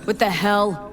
What the hell?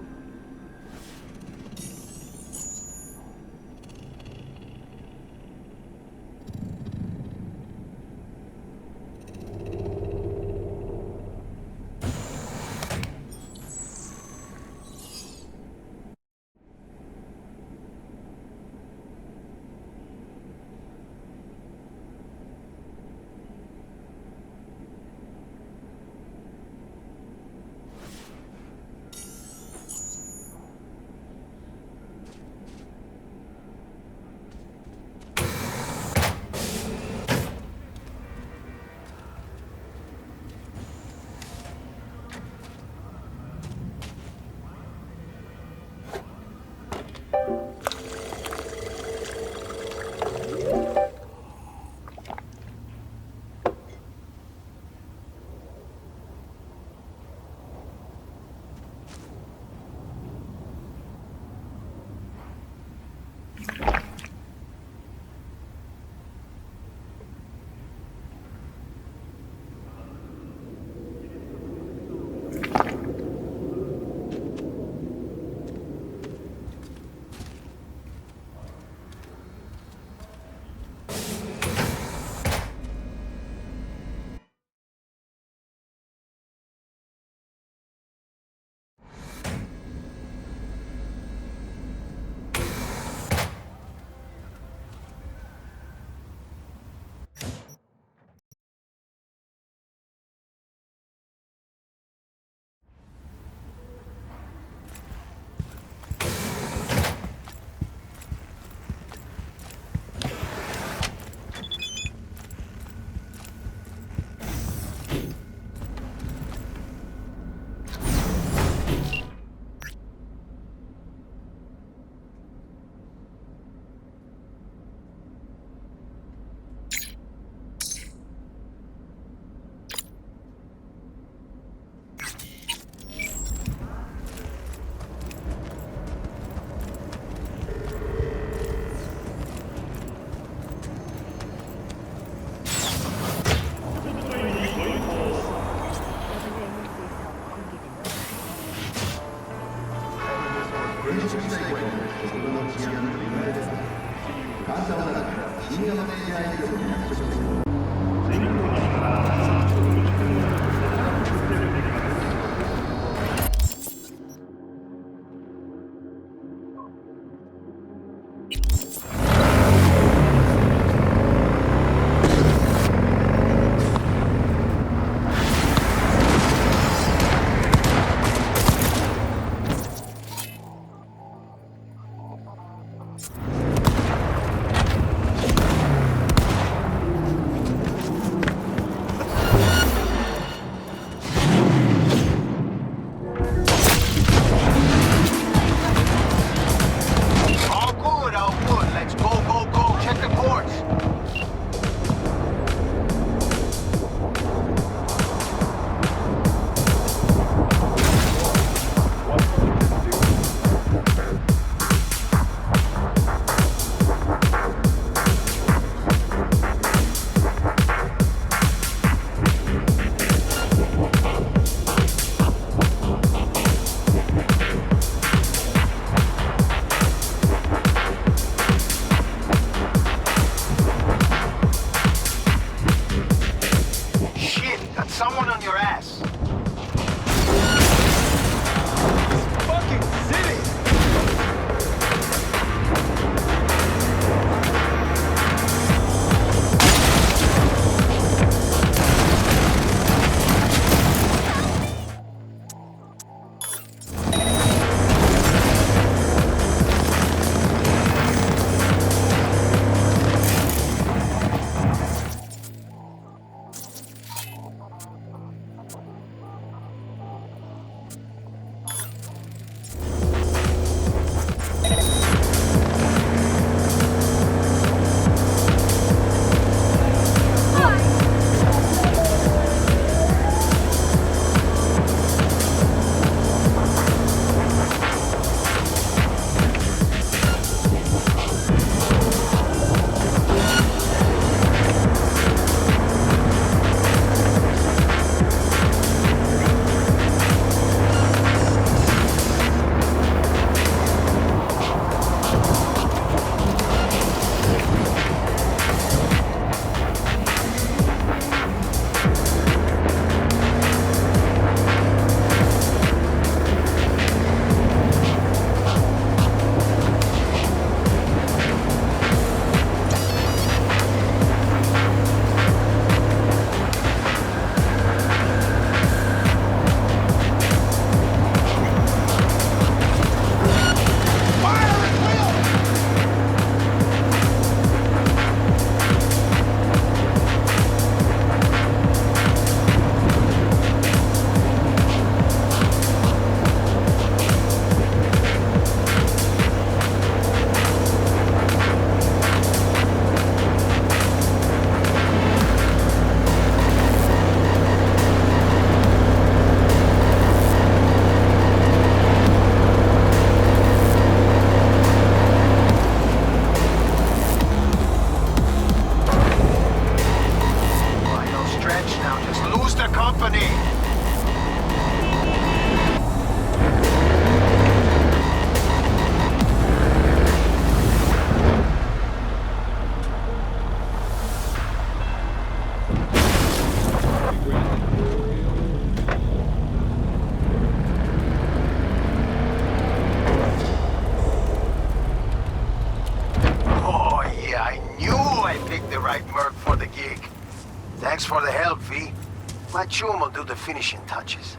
chum will do the finishing touches.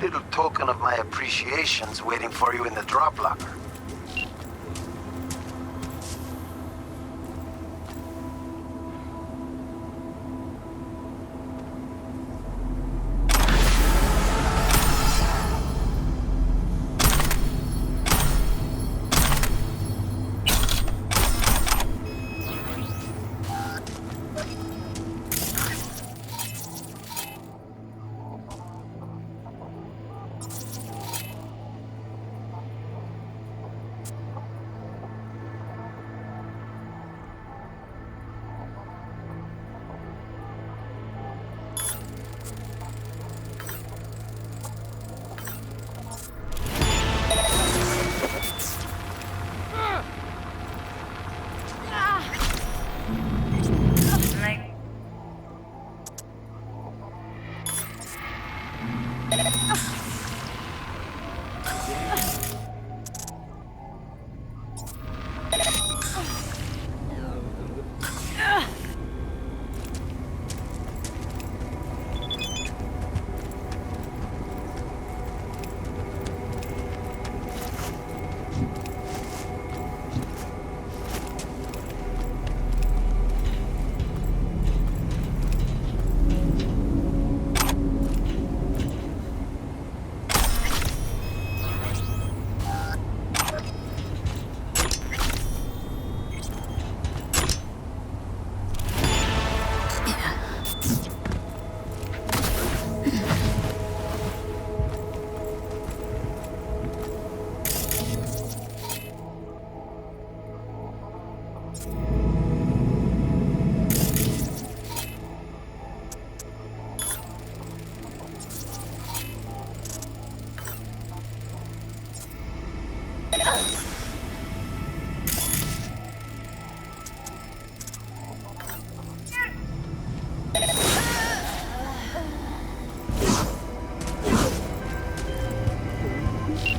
Little token of my appreciation's waiting for you in the drop locker.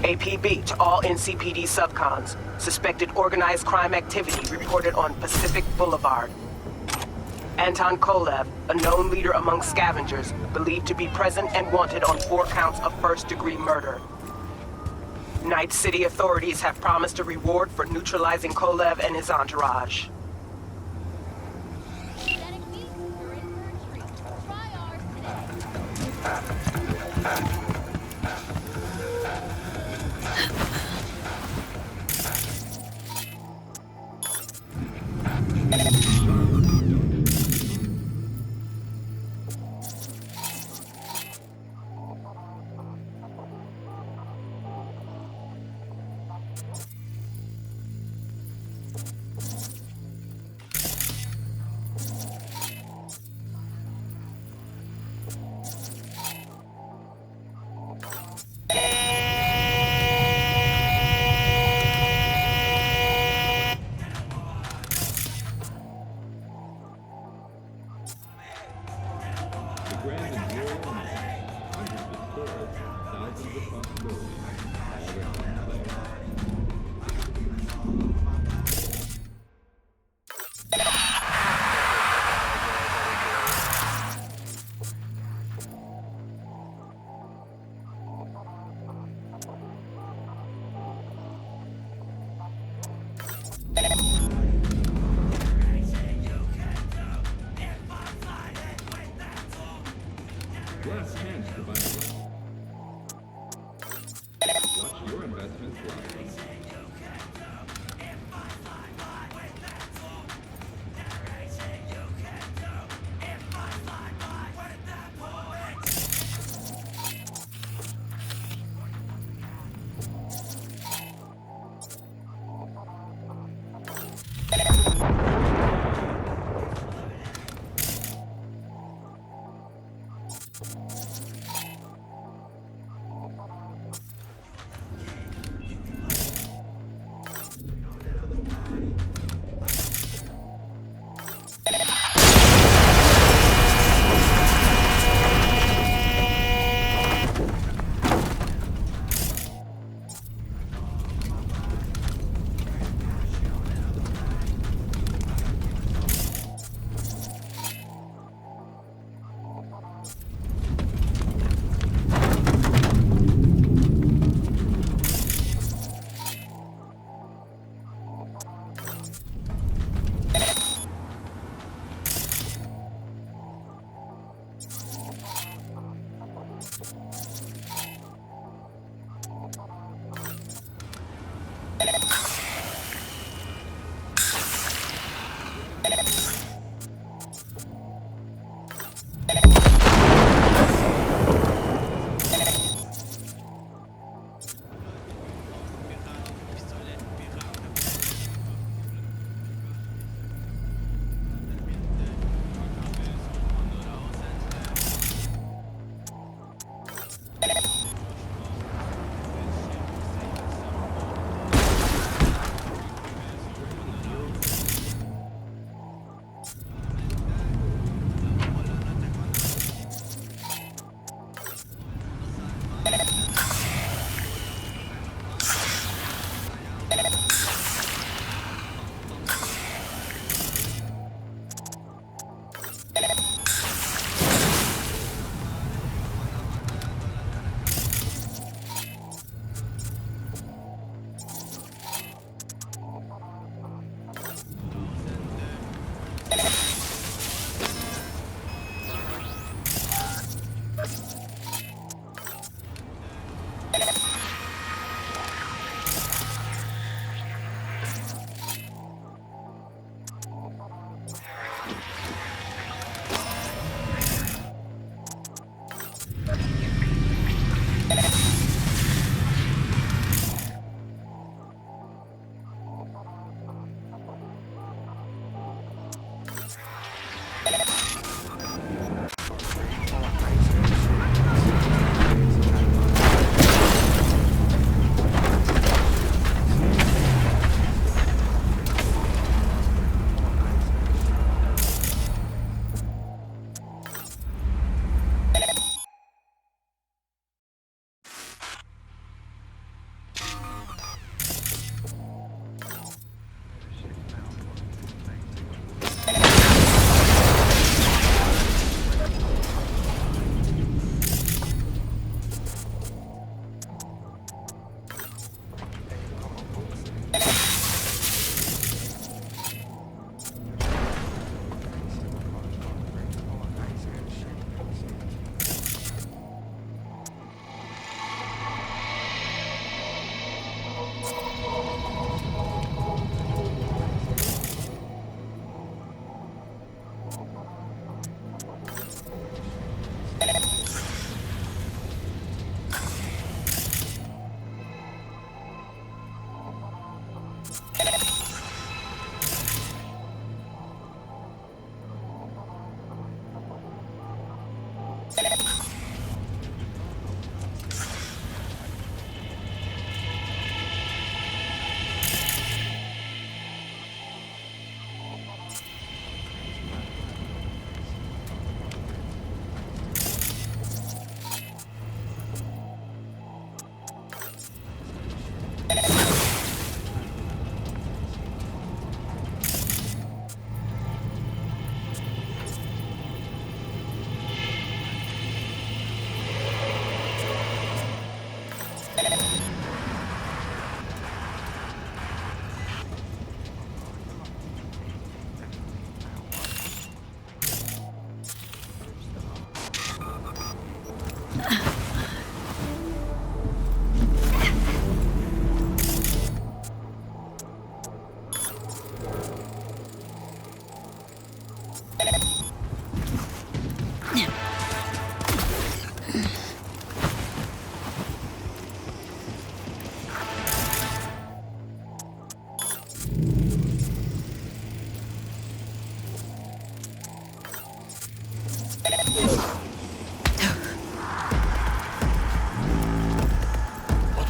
APB to all NCPD subcons. Suspected organized crime activity reported on Pacific Boulevard. Anton Kolev, a known leader among scavengers, believed to be present and wanted on 4 counts of first-degree murder. Night City authorities have promised a reward for neutralizing Kolev and his entourage. Last chance to buy Watch your investments rise.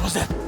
was that?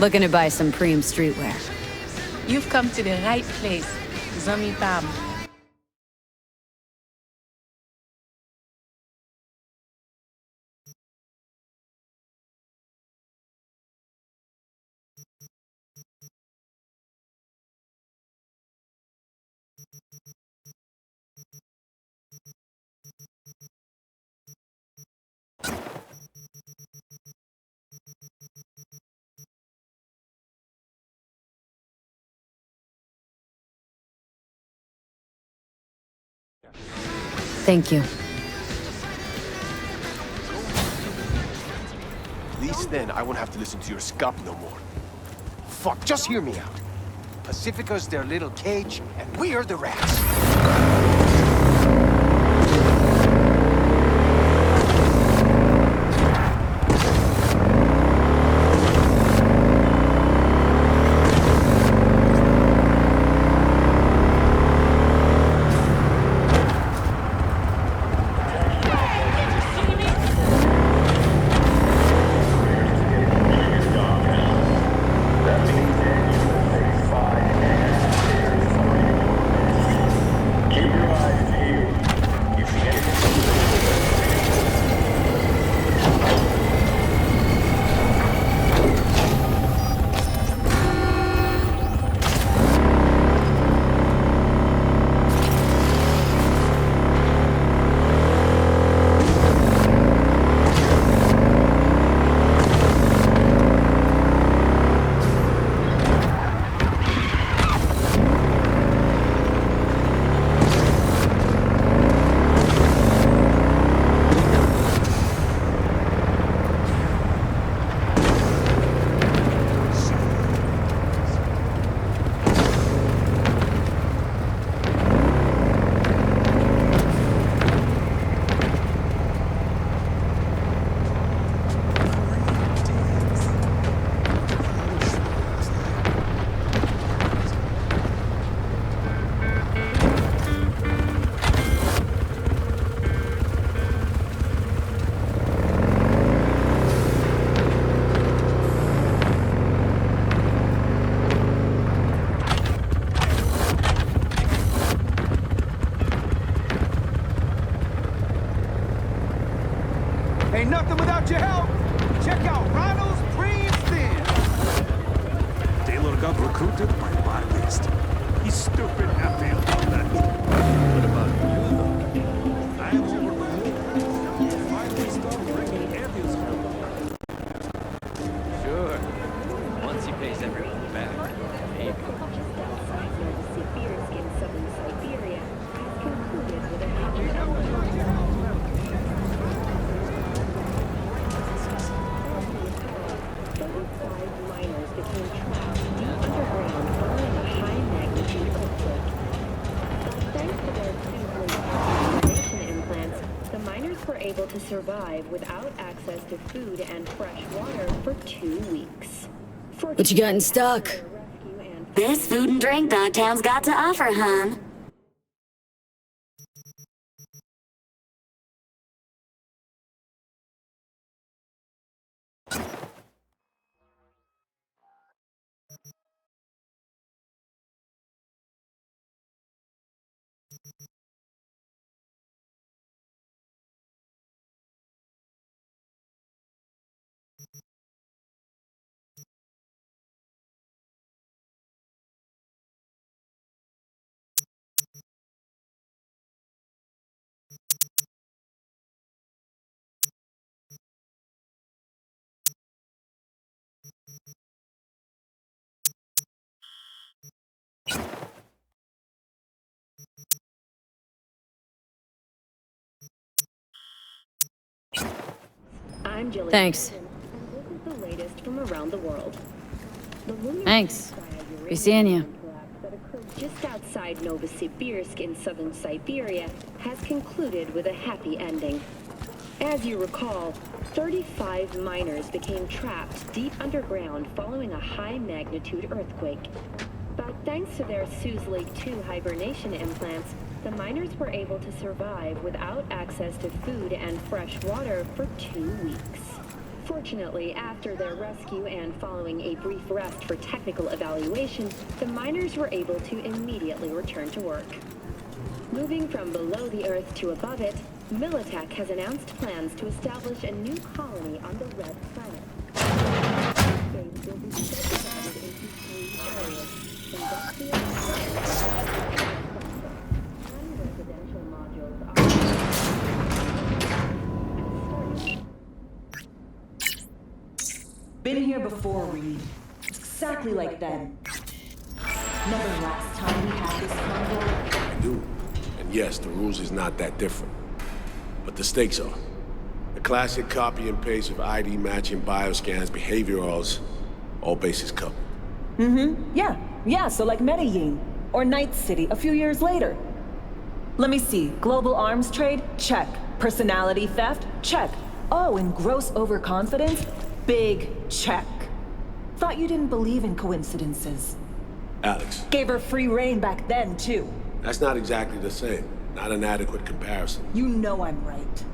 Looking to buy some preem streetwear. You've come to the right place, Zombie Pam. Thank you. At least then I won't have to listen to your scup no more. Fuck, just hear me out. Pacifica's their little cage, and we're the rats. Ain't nothing without your help. Check out Ronald's Dreams Thin. Taylor got recruited by Marlist. He's stupid happy about that. What about you, though? I'm over the moon. Finally start bringing aliens home. Sure. Once he pays everyone back, maybe. Able to survive without access to food and fresh water for 2 weeks. What you got in stock? There's food and drink Dogtown's got to offer, hon. I'm Jillian. Thanks. And this is the latest from around the world. The lunar Thanks. Be seeing you. collapse that occurred just outside Novosibirsk in southern Siberia has concluded with a happy ending. As you recall, 35 miners became trapped deep underground following a high-magnitude earthquake. But thanks to their Suze Lake 2 hibernation implants, the miners were able to survive without access to food and fresh water for 2 weeks. Fortunately, after their rescue and following a brief rest for technical evaluation, the miners were able to immediately return to work. Moving from below the Earth to above it, Militech has announced plans to establish a new colony on the Red Planet. Base will be subdivided into 3 areas: industrial, and residential modules are... Been here before, Reed. Exactly like then. Remember last time we had this convo? I do. And yes, the rules is not that different. But the stakes are. The classic copy and paste of ID matching bioscans, behaviorals, all bases covered. Yeah. Yeah, so like Medellin. Or Night City a few years later. Let me see. Global arms trade? Check. Personality theft? Check. Oh, and gross overconfidence? Big check. Thought you didn't believe in coincidences. Alex. Gave her free reign back then, too. That's not exactly the same. Not an adequate comparison. You know I'm right.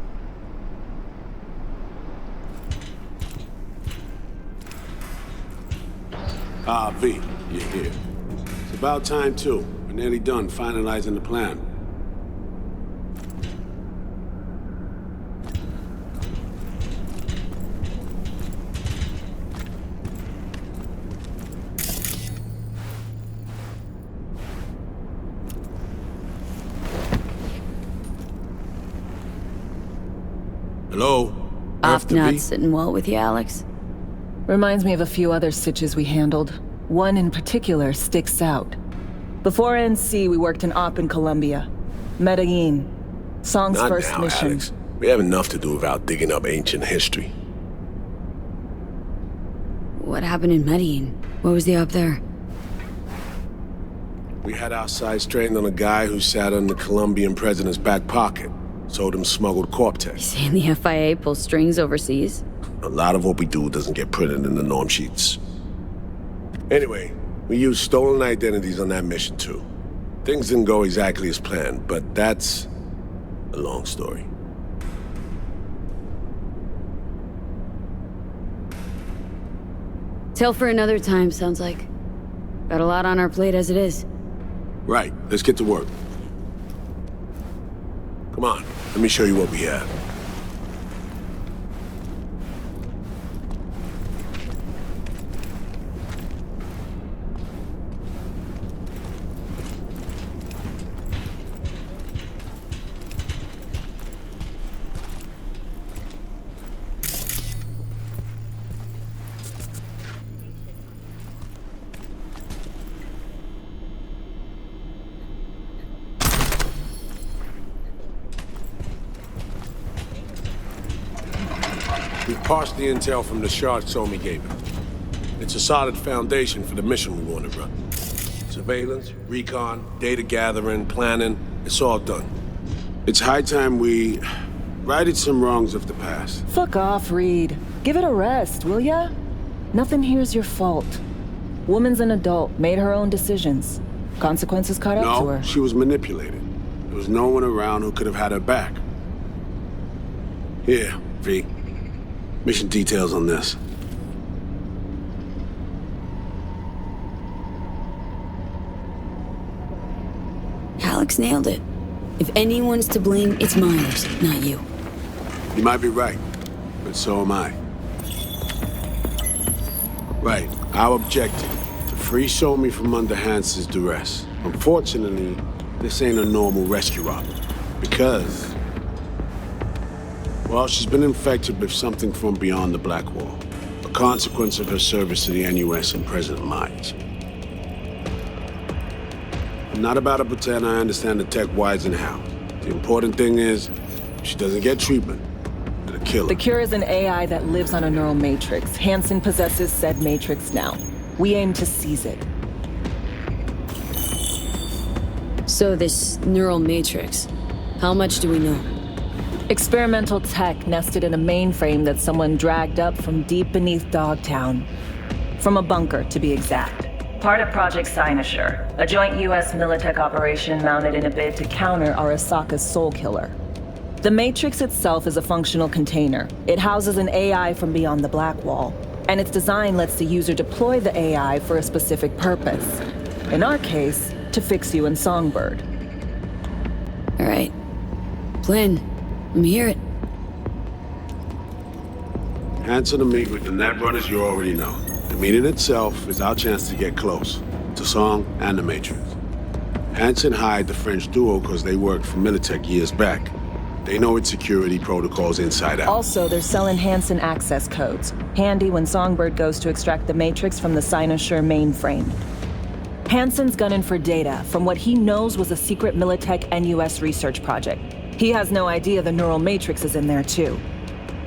Ah, V, you're here. It's about time, too. We're nearly done finalizing the plan. Hello? Off Earth to not V? sitting well with you, Alex. Reminds me of a few other sitches we handled. One in particular sticks out. Before NC, we worked an op in Colombia. Medellin. Song's Not first now, mission. Alex. We have enough to do without digging up ancient history. What happened in Medellin? What was the op there? We had our sights trained on a guy who sat in the Colombian president's back pocket. Sold him smuggled Corp-Tech. Saying the FIA pulls strings overseas? A lot of what we do doesn't get printed in the norm sheets. Anyway, we used stolen identities on that mission too. Things didn't go exactly as planned, but that's a long story. Tale for another time, sounds like. Got a lot on our plate as it is. Right, let's get to work. Come on, let me show you what we have. We've parsed the intel from the shard Somi gave him. It's a solid foundation for the mission we want to run. Surveillance, recon, data gathering, planning, it's all done. It's high time we righted some wrongs of the past. Fuck off, Reed. Give it a rest, will ya? Nothing here's your fault. Woman's an adult, made her own decisions. Consequences caught up to her. No, she was manipulated. There was no one around who could have had her back. Here, V. Mission details on this. Alex nailed it. If anyone's to blame, it's Myers, not you. You might be right, but so am I. Right, our objective, to free Somi from under Hansen's duress. Unfortunately, this ain't a normal rescue op, because, well, she's been infected with something from beyond the Black Wall, a consequence of her service to the NUS and President Myers. I'm not about to pretend I understand the tech whys and how. The important thing is, she doesn't get treatment. It'll kill her. The cure is an AI that lives on a neural matrix. Hansen possesses said matrix now. We aim to seize it. So this neural matrix, how much do we know? Experimental tech nested in a mainframe that someone dragged up from deep beneath Dogtown. From a bunker, to be exact. Part of Project Cynosure, a joint U.S. Militech operation mounted in a bid to counter Arasaka's soul killer. The Matrix itself is a functional container. It houses an AI from beyond the Black Wall, and its design lets the user deploy the AI for a specific purpose. In our case, to fix you in Songbird. All right. Plan. Let me hear it. Hansen to meet with the netrunners you already know. The meeting itself is our chance to get close to Song and the Matrix. Hansen hired the French duo because they worked for Militech years back. They know its security protocols inside out. Also, they're selling Hansen access codes. Handy when Songbird goes to extract the Matrix from the Cynosure mainframe. Hansen's gunning for data from what he knows was a secret Militech NUS research project. He has no idea the neural matrix is in there too.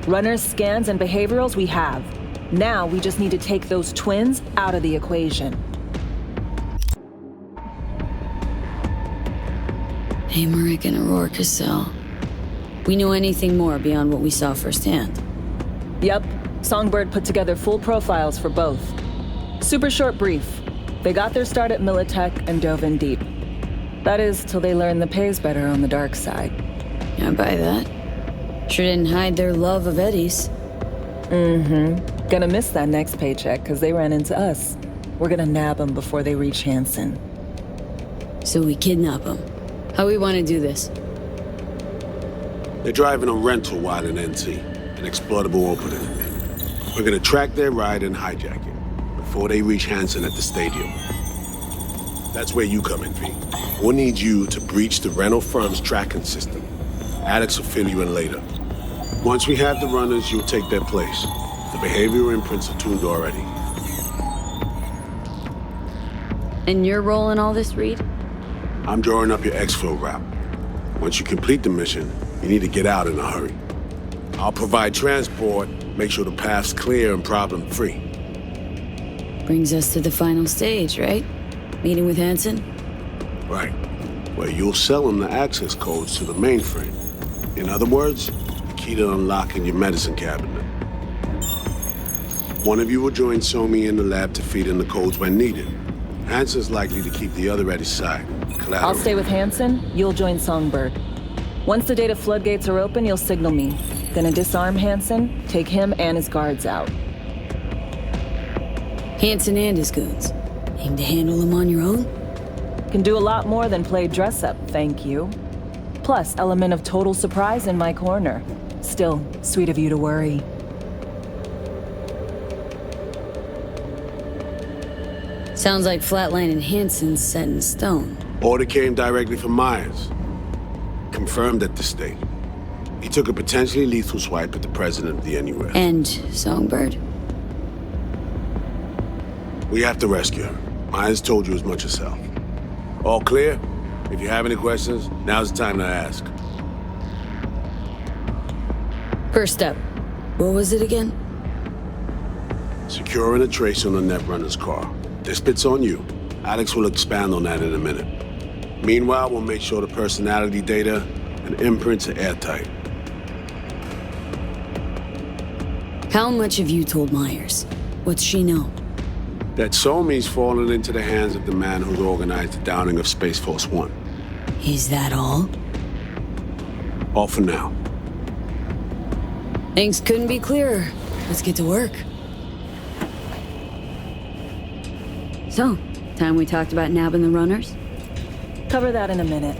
Runners, scans, and behaviorals we have. Now we just need to take those twins out of the equation. Amaric and Aurora Cassell. We know anything more beyond what we saw firsthand? Yep. Songbird put together full profiles for both. Super short brief. They got their start at Militech and dove in deep. That is, till they learned the pay's better on the dark side. I buy that. Sure didn't hide their love of Eddie's. Mm-hmm. Gonna miss that next paycheck, because they ran into us. We're gonna nab them before they reach Hansen. So we kidnap them. How we want to do this? They're driving a rental while in NT, an exploitable opening. We're gonna track their ride and hijack it before they reach Hansen at the stadium. That's where you come in, V. We'll need you to breach the rental firm's tracking system. Alex will fill you in later. Once we have the runners, you'll take their place. The behavioral imprints are tuned already. And your role in all this, Reed? I'm drawing up your exfil route. Once you complete the mission, you need to get out in a hurry. I'll provide transport, make sure the path's clear and problem-free. Brings us to the final stage, right? Meeting with Hansen? Right. Where you'll sell him the access codes to the mainframe. In other words, the key to unlocking your medicine cabinet. One of you will join Somi in the lab to feed in the codes when needed. Hansen's likely to keep the other at his side. Collateral. I'll stay with Hansen, you'll join Songbird. Once the data floodgates are open, you'll signal me. Gonna disarm Hansen, take him and his guards out. Hansen and his goons. Aim to handle them on your own? Can do a lot more than play dress-up, thank you. Plus, element of total surprise in my corner. Still, sweet of you to worry. Sounds like Flatline and Hansen's set in stone. Order came directly from Myers. Confirmed at the state. He took a potentially lethal swipe at the president of the NUS. And Songbird? We have to rescue her. Myers told you as much herself. All clear? If you have any questions, now's the time to ask. First step. What was it again? Securing a trace on the Netrunner's car. This bit's on you. Alex will expand on that in a minute. Meanwhile, we'll make sure the personality data and imprints are airtight. How much have you told Myers? What's she know? That Somi's fallen into the hands of the man who's organized the downing of Space Force One. Is that all? All for now. Things couldn't be clearer. Let's get to work. So, time we talked about nabbing the runners? Cover that in a minute.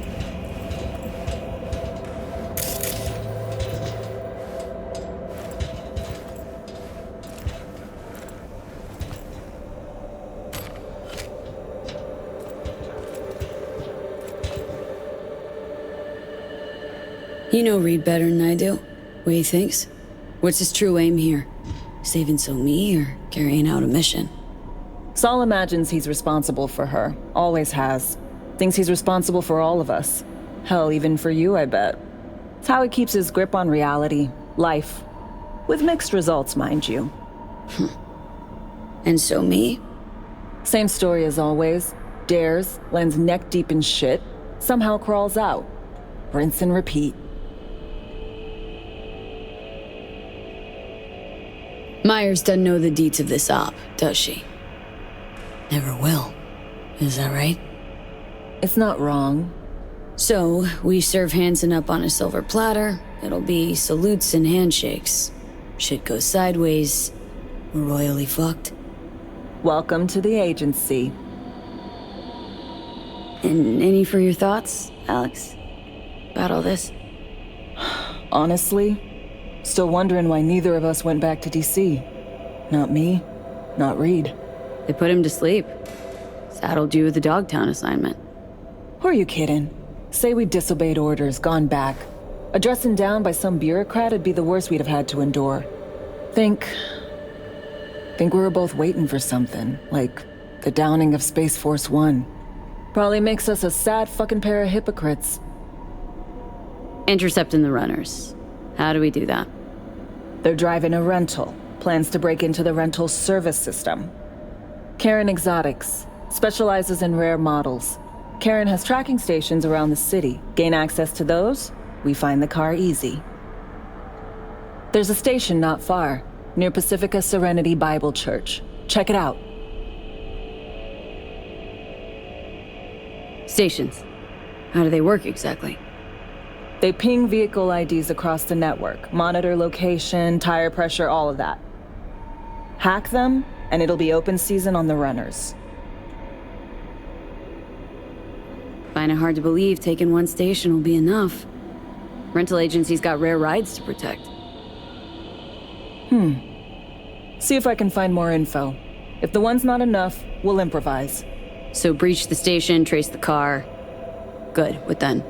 You know Reed better than I do. What he thinks? What's his true aim here? Saving Somi or carrying out a mission? Saul imagines he's responsible for her. Always has. Thinks he's responsible for all of us. Hell, even for you, I bet. It's how he keeps his grip on reality. Life. With mixed results, mind you. And Somi? Same story as always. Dares, lands neck deep in shit, somehow crawls out. Rinse and repeat. Myers doesn't know the deets of this op, does she? Never will. Is that right? It's not wrong. So, we serve Hansen up on a silver platter. It'll be salutes and handshakes. Shit goes sideways. We're royally fucked. Welcome to the agency. And any for your thoughts, Alex? About all this? Honestly, still wondering why neither of us went back to DC. Not me, not Reed. They put him to sleep. Saddled you with the Dogtown assignment. Who are you kidding? Say we disobeyed orders, gone back. A dressing down by some bureaucrat would be the worst we'd have had to endure. Think we were both waiting for something, like the downing of Space Force One. Probably makes us a sad fucking pair of hypocrites. Intercepting the runners. How do we do that? They're driving a rental. Plans to break into the rental service system. Karen Exotics. Specializes in rare models. Karen has tracking stations around the city. Gain access to those, we find the car easy. There's a station not far, near Pacifica Serenity Bible Church. Check it out. Stations. How do they work exactly? They ping vehicle IDs across the network, monitor location, tire pressure, all of that. Hack them, and it'll be open season on the runners. Find it hard to believe taking one station will be enough. Rental agencies got rare rides to protect. See if I can find more info. If the one's not enough, we'll improvise. So breach the station, trace the car. Good, what then?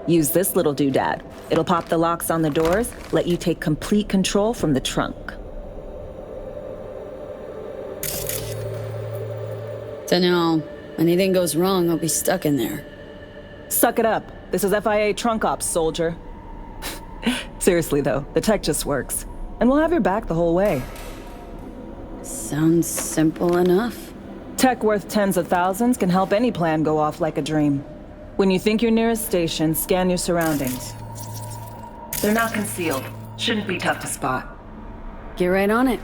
Use this little doodad. It'll pop the locks on the doors, let you take complete control from the trunk. So now, anything goes wrong, I'll be stuck in there. Suck it up. This is FIA trunk ops, soldier. Seriously though, the tech just works. And we'll have your back the whole way. Sounds simple enough. Tech worth tens of thousands can help any plan go off like a dream. When you think you're near a station, scan your surroundings. They're not concealed. Shouldn't be tough to spot. Get right on it.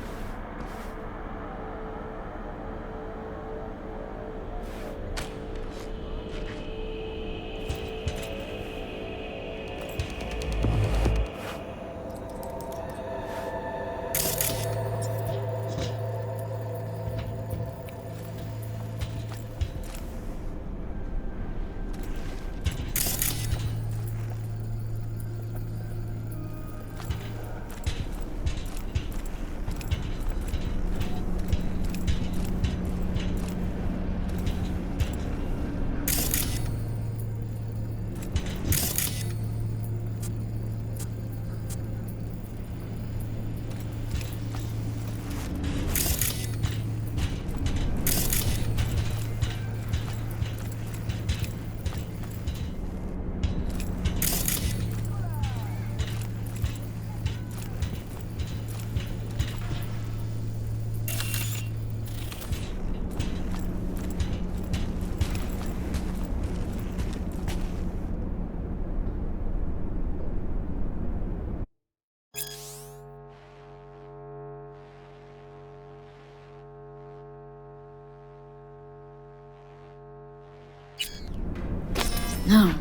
No.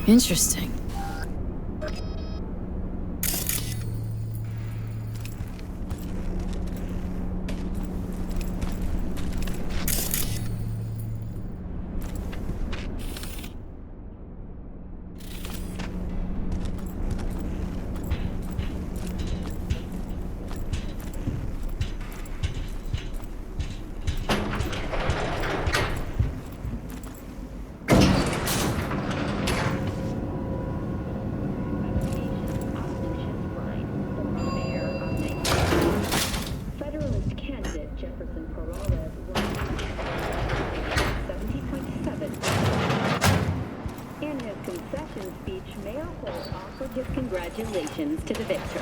Interesting. Congratulations to the victor.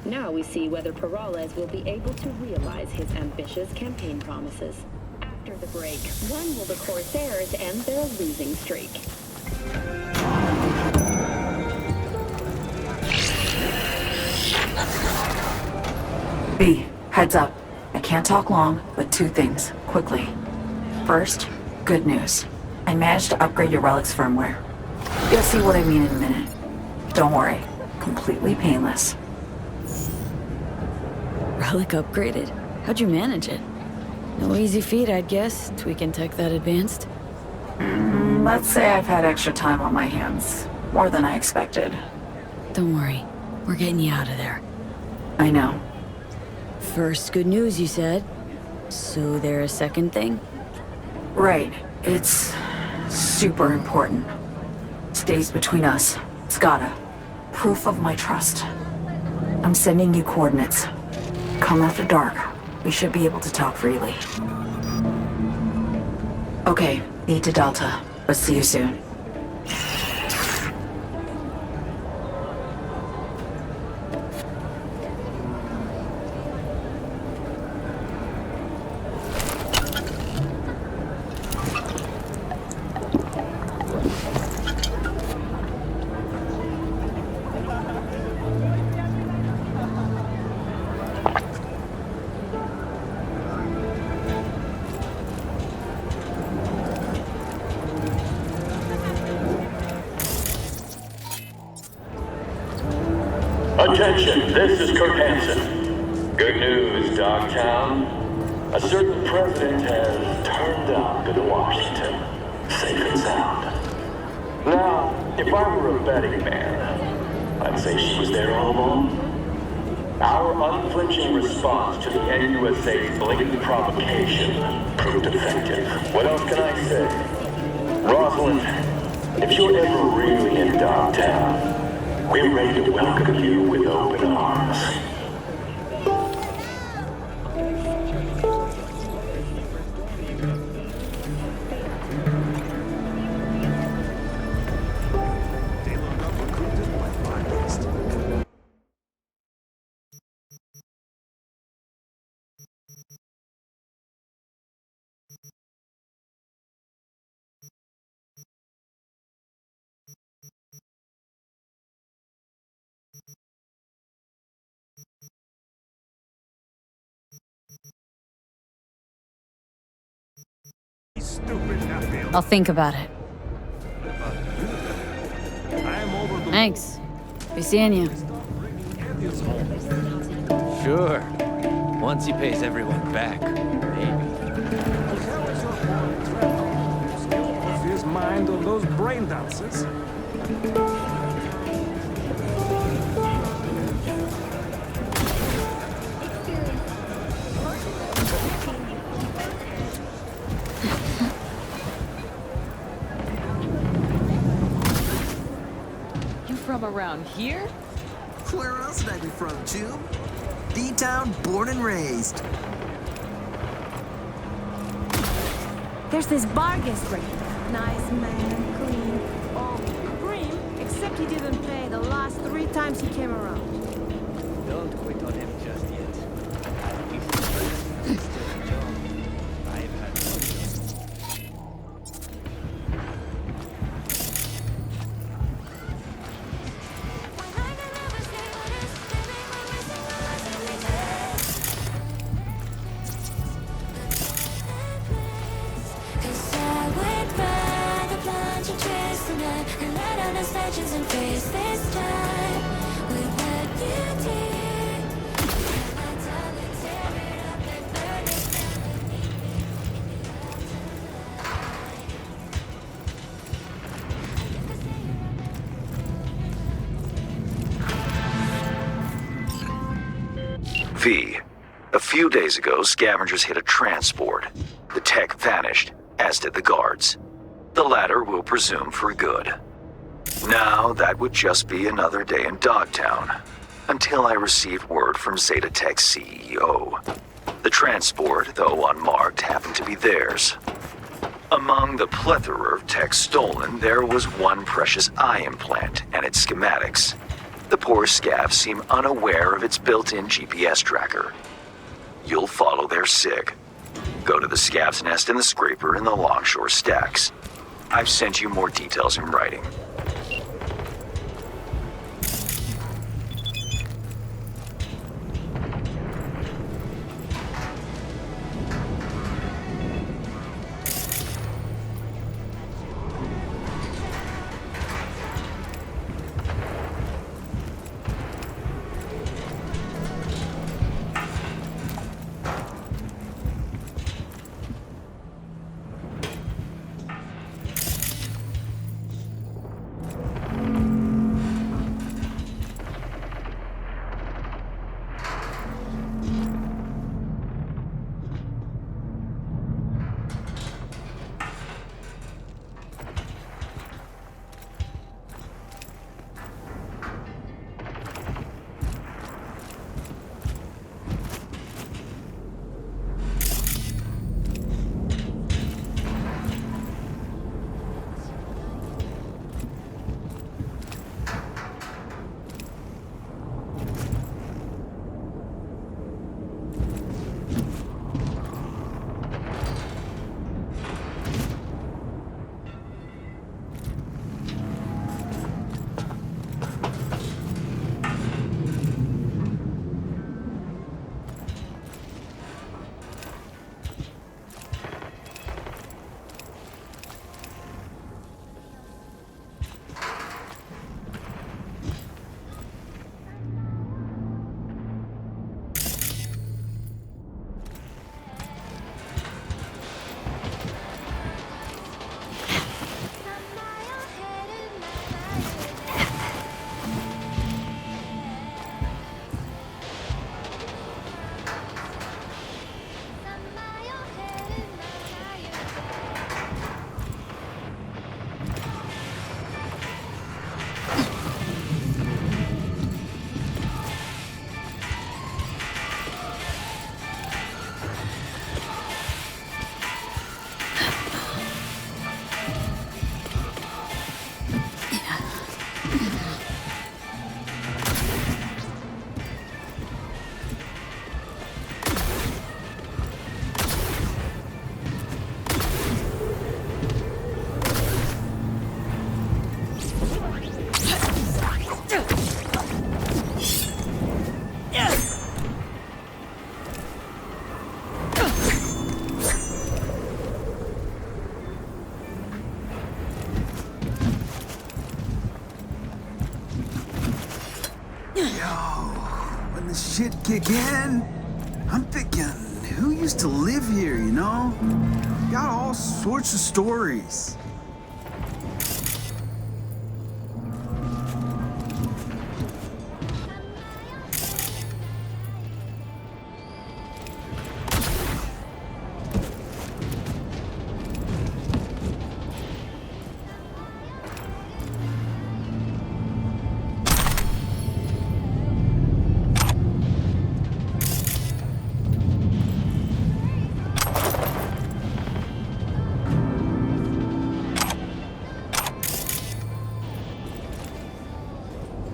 Now we see whether Peralez will be able to realize his ambitious campaign promises. After the break, when will the Corsairs end their losing streak? B, heads up. I can't talk long, but two things, quickly. First, good news. I managed to upgrade your Relic's firmware. You'll see what I mean in a minute. Don't worry, completely painless. Relic upgraded? How'd you manage it? No easy feat, I'd guess, tweaking tech that advanced. Let's say I've had extra time on my hands. More than I expected. Don't worry, we're getting you out of there. I know. First good news, you said. So there a second thing? Right. It's super important. Stays between us. It's gotta. Proof of my trust. I'm sending you coordinates. Come after dark. We should be able to talk freely. Okay, need to Delta, but see you soon. Attention, this is Kirk Hansen. Good news, Dogtown. A certain president has turned up in Washington, safe and sound. Now, if I were a betting man, I'd say she was there all along. Our unflinching response to the NUSA's blatant provocation proved effective. What else can I say? Rosalind, if you're ever really in Dogtown, we're ready to welcome you with open arms. I'll think about it. Thanks. Be seeing you. Sure. Once he pays everyone back, maybe. Off his mind on those brain dances. From around here? Where else would I be from, June? B-Town, born and raised. There's this bar guest right here. Nice man, clean, all green, except he didn't pay the last 3 times he came around. Don't quit on him just yet. He's still a job. I've had and face this time with what you did. My time and tear it up and burn it down. V. A few days ago, scavengers hit a transport. The tech vanished, as did the guards. The latter we'll presume for good. Now, that would just be another day in Dogtown, until I received word from Zeta Tech's CEO. The transport, though unmarked, happened to be theirs. Among the plethora of tech stolen, there was one precious eye implant and its schematics. The poor scavs seem unaware of its built-in GPS tracker. You'll follow their SIG. Go to the scav's nest in the scraper in the Longshore Stacks. I've sent you more details in writing. When the shit kick in, I'm thinking, who used to live here, you know? Got all sorts of stories.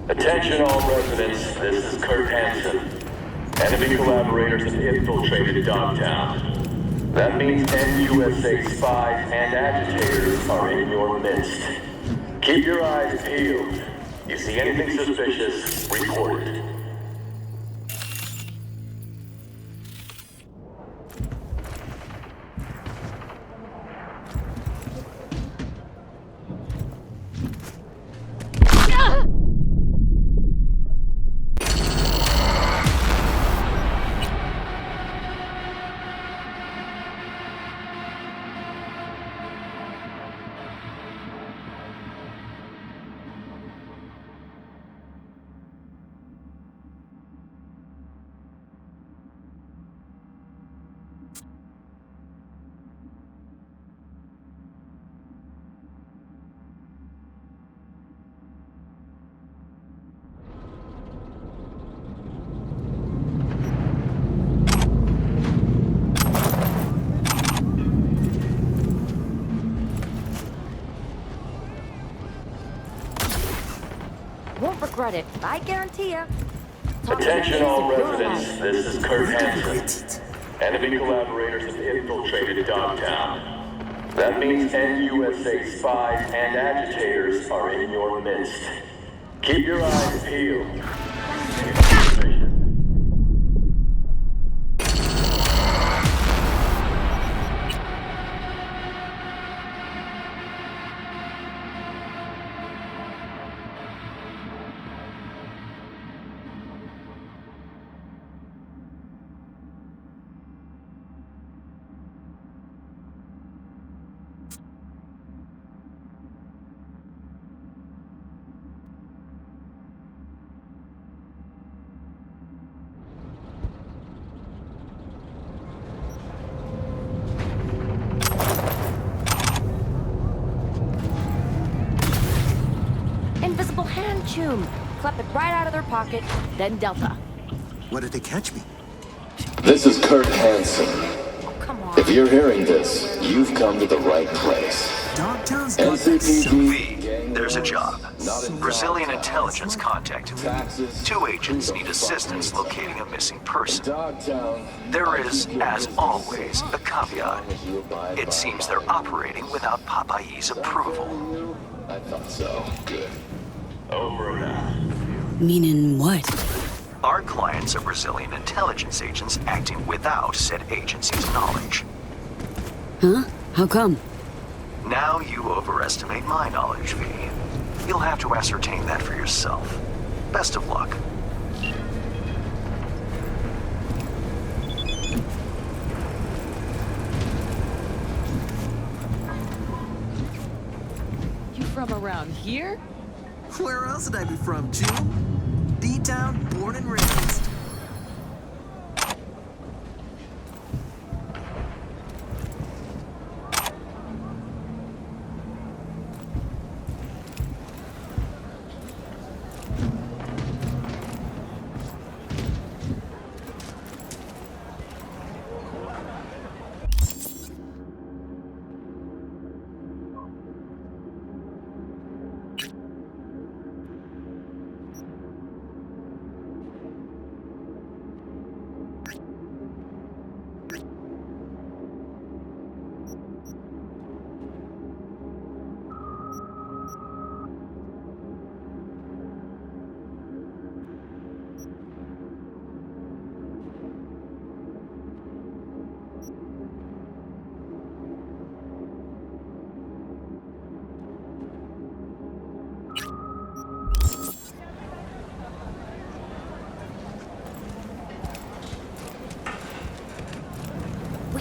Attention all residents, this is Kurt Hansen. Enemy collaborators have infiltrated Dogtown. That means NUSA spies and agitators are in your midst. Keep your eyes peeled. You see anything suspicious, report it. Won't regret it, I guarantee you. Attention all residents, this is Kurt Hansen. Enemy collaborators have infiltrated Dogtown. That means NUSA spies and agitators are in your midst. Keep your eyes peeled. Invisible hand chum. Clap it right out of their pocket, then Delta. Why did they catch me? This is Kurt Hansen. If you're hearing this, you've come to the right place. NCPD, there's a job. Brazilian intelligence contacted me. 2 agents need assistance locating a missing person. There is, as always, a caveat. It seems they're operating without Popeye's approval. I thought so. Good. Over now. Meaning what? Our clients are Brazilian intelligence agents acting without said agency's knowledge. Huh? How come? Now you overestimate my knowledge, V. You'll have to ascertain that for yourself. Best of luck. You from around here? Where else would I be from, June? D-Town, born and raised.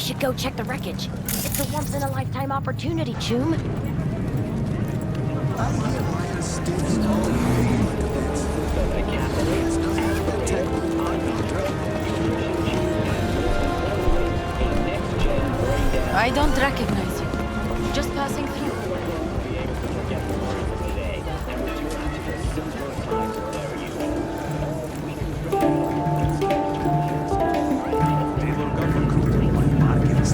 should go check the wreckage. It's a once-in-a-lifetime opportunity, Choom. I don't recognize you. Just passing through. Taylor got recruited by Marcus.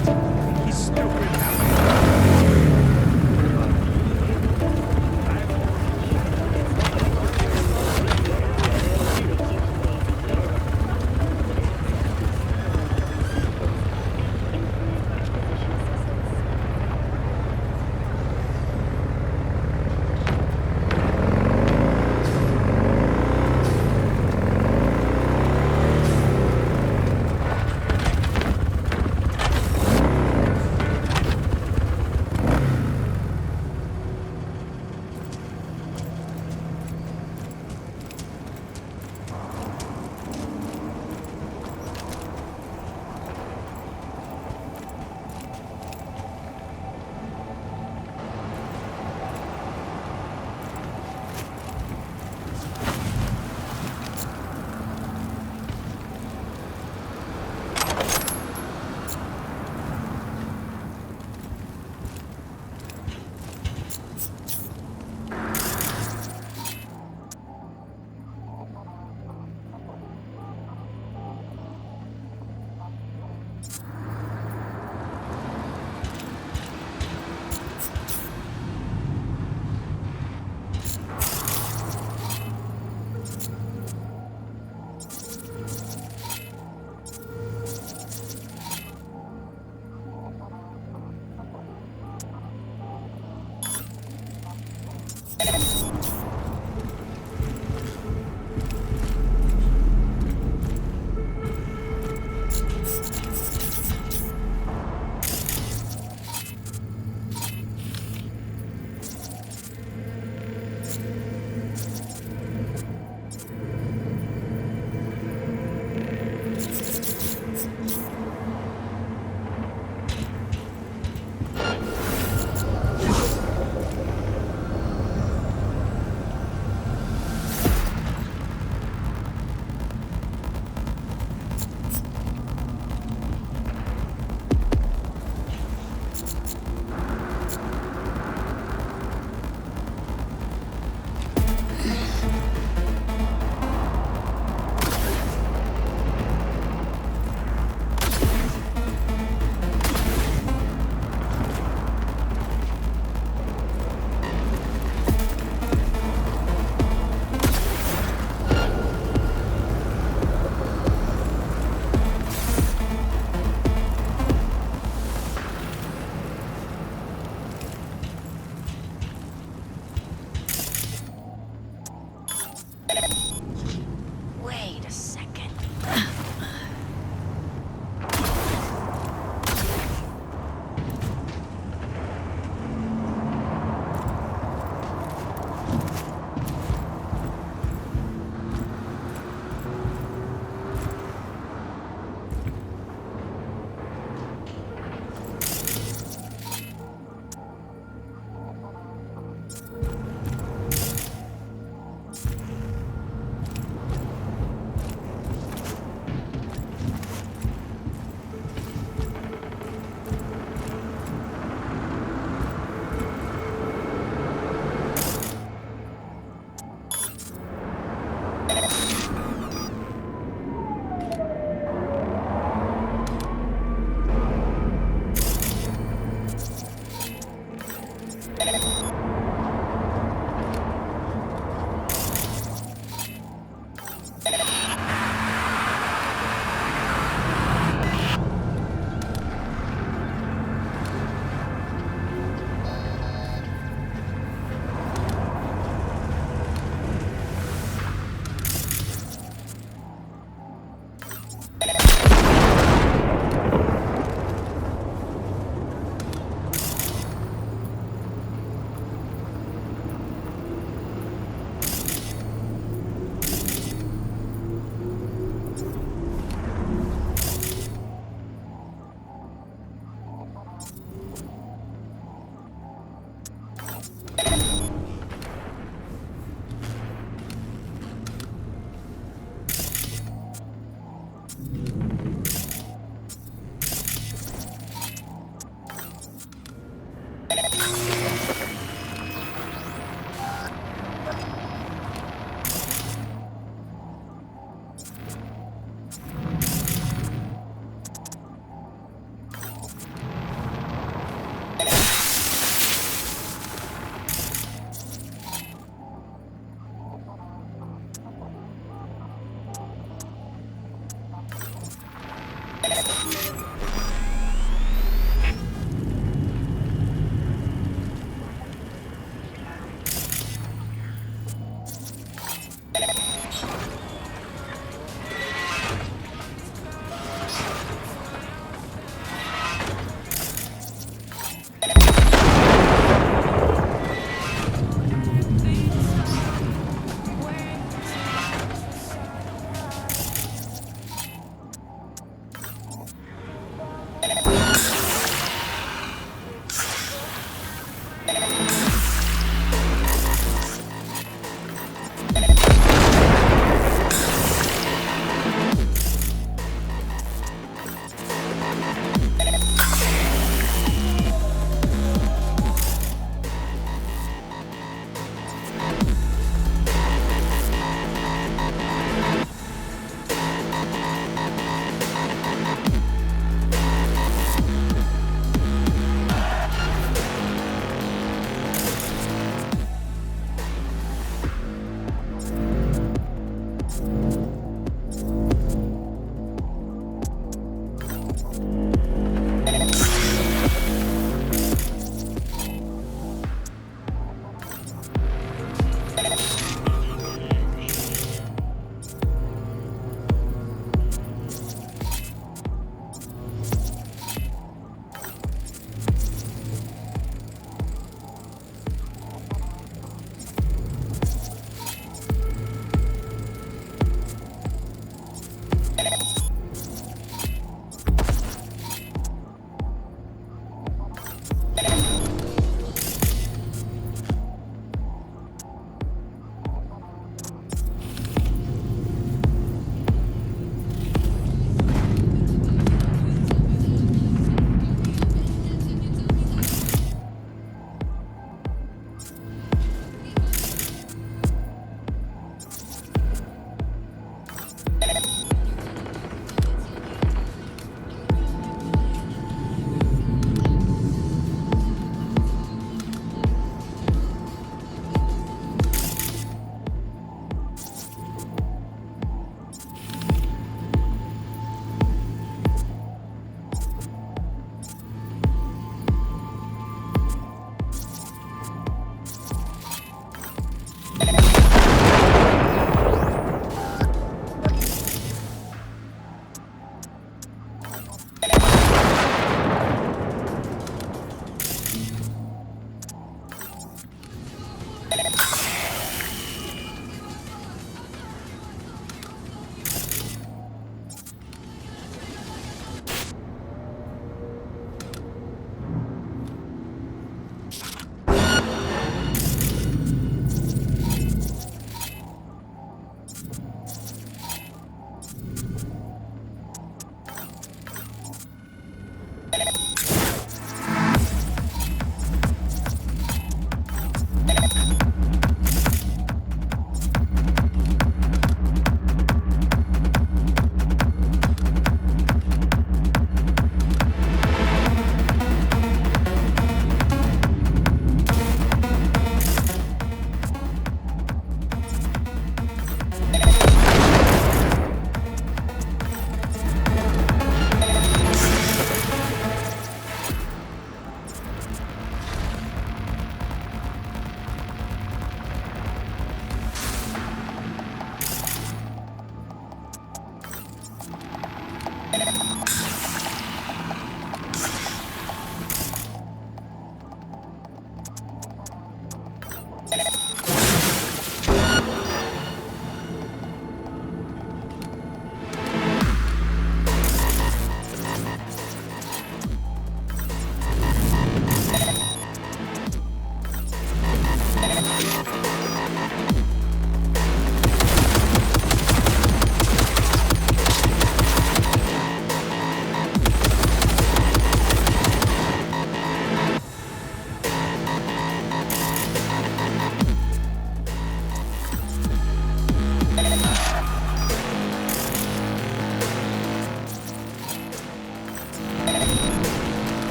He's stupid.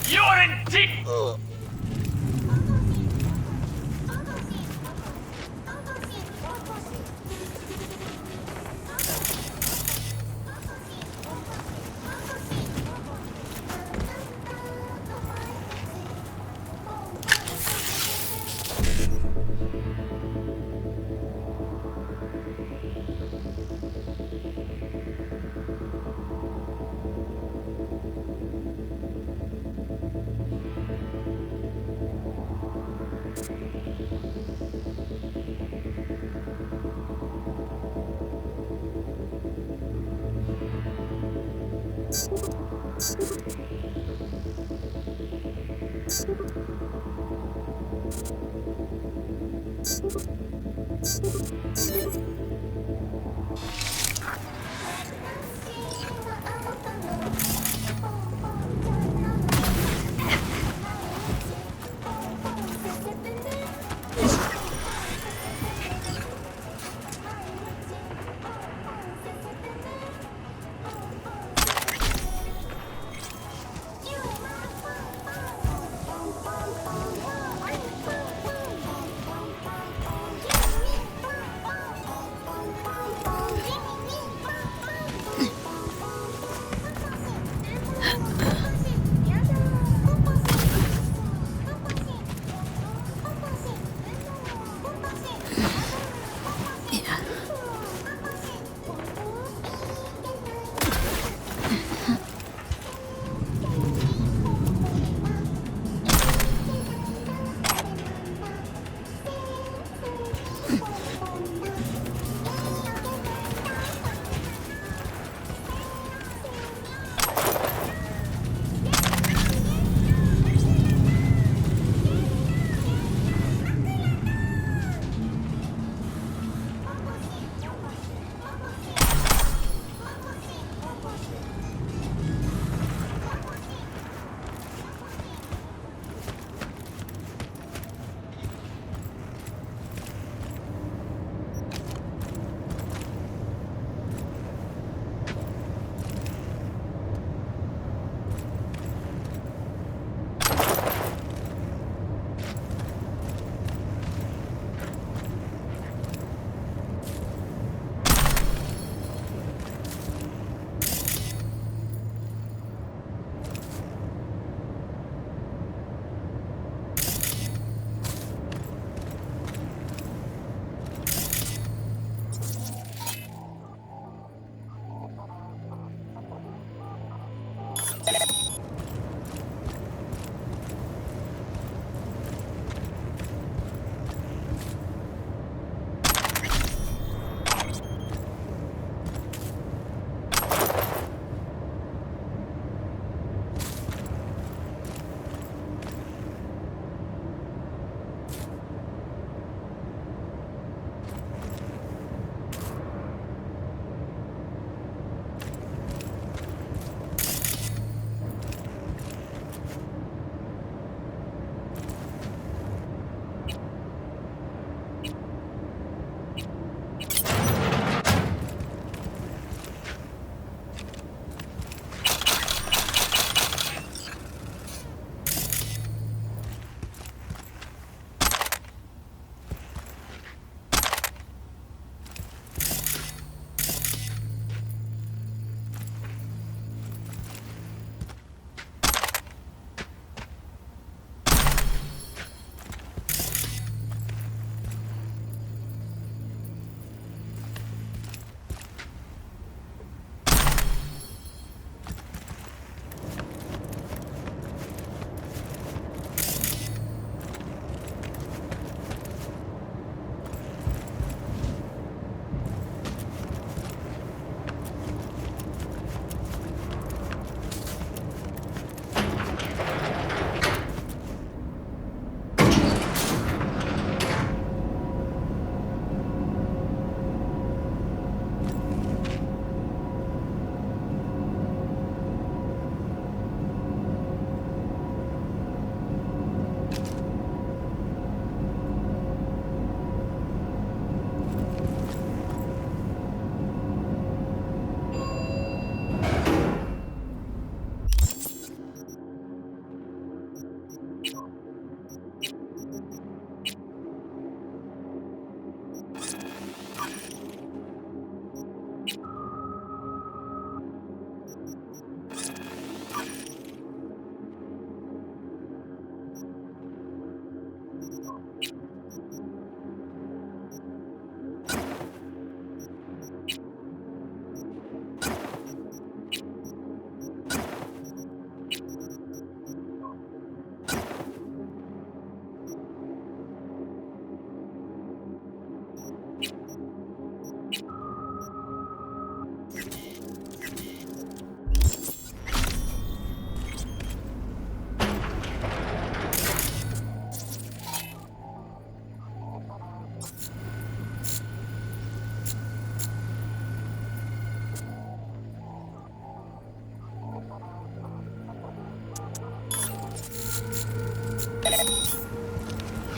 You're in deep.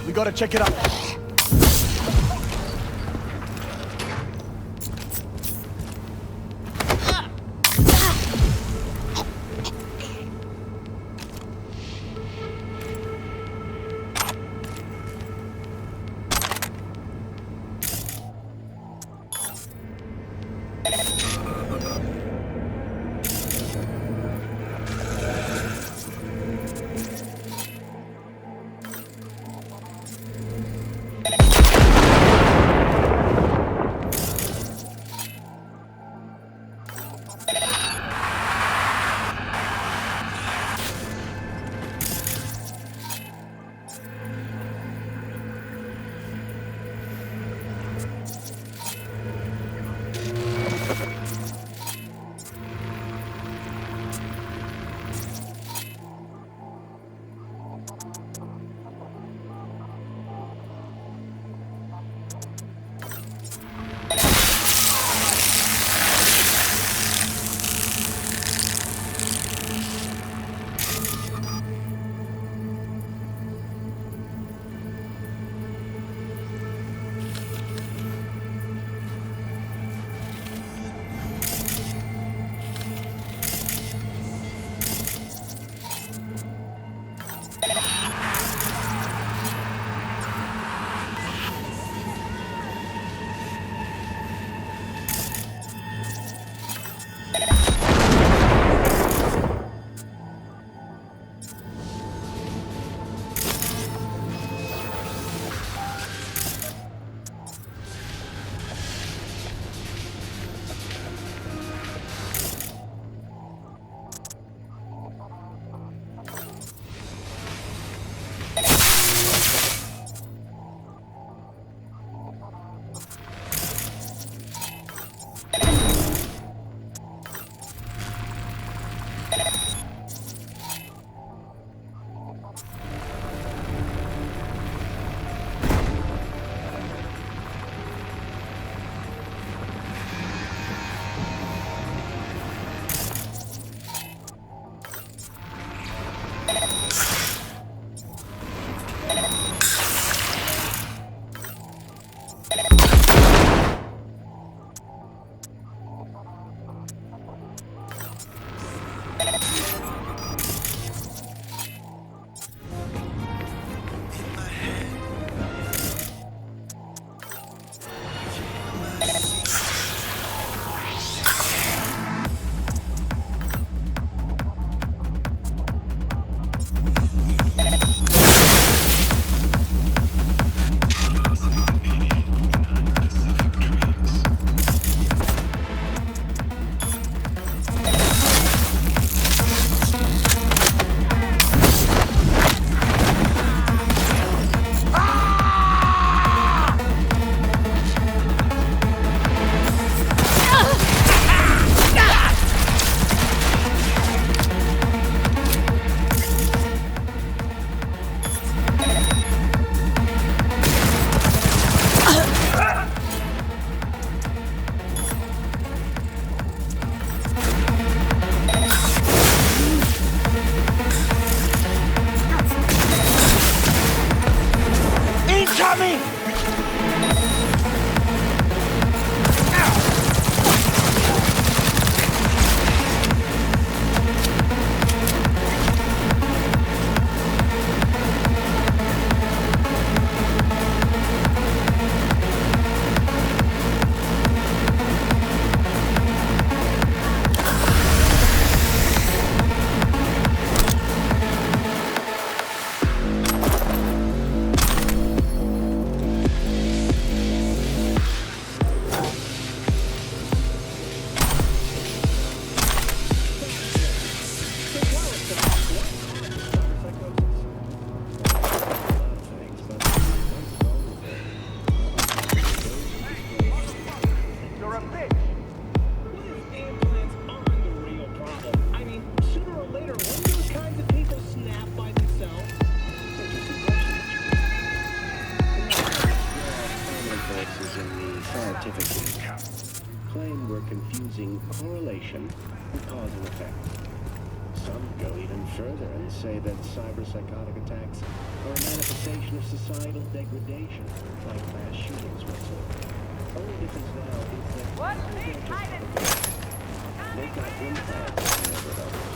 We gotta check it out. further and say that cyber-psychotic attacks are a manifestation of societal degradation, like mass shootings whatsoever. Only difference now is that they've got implants in their development.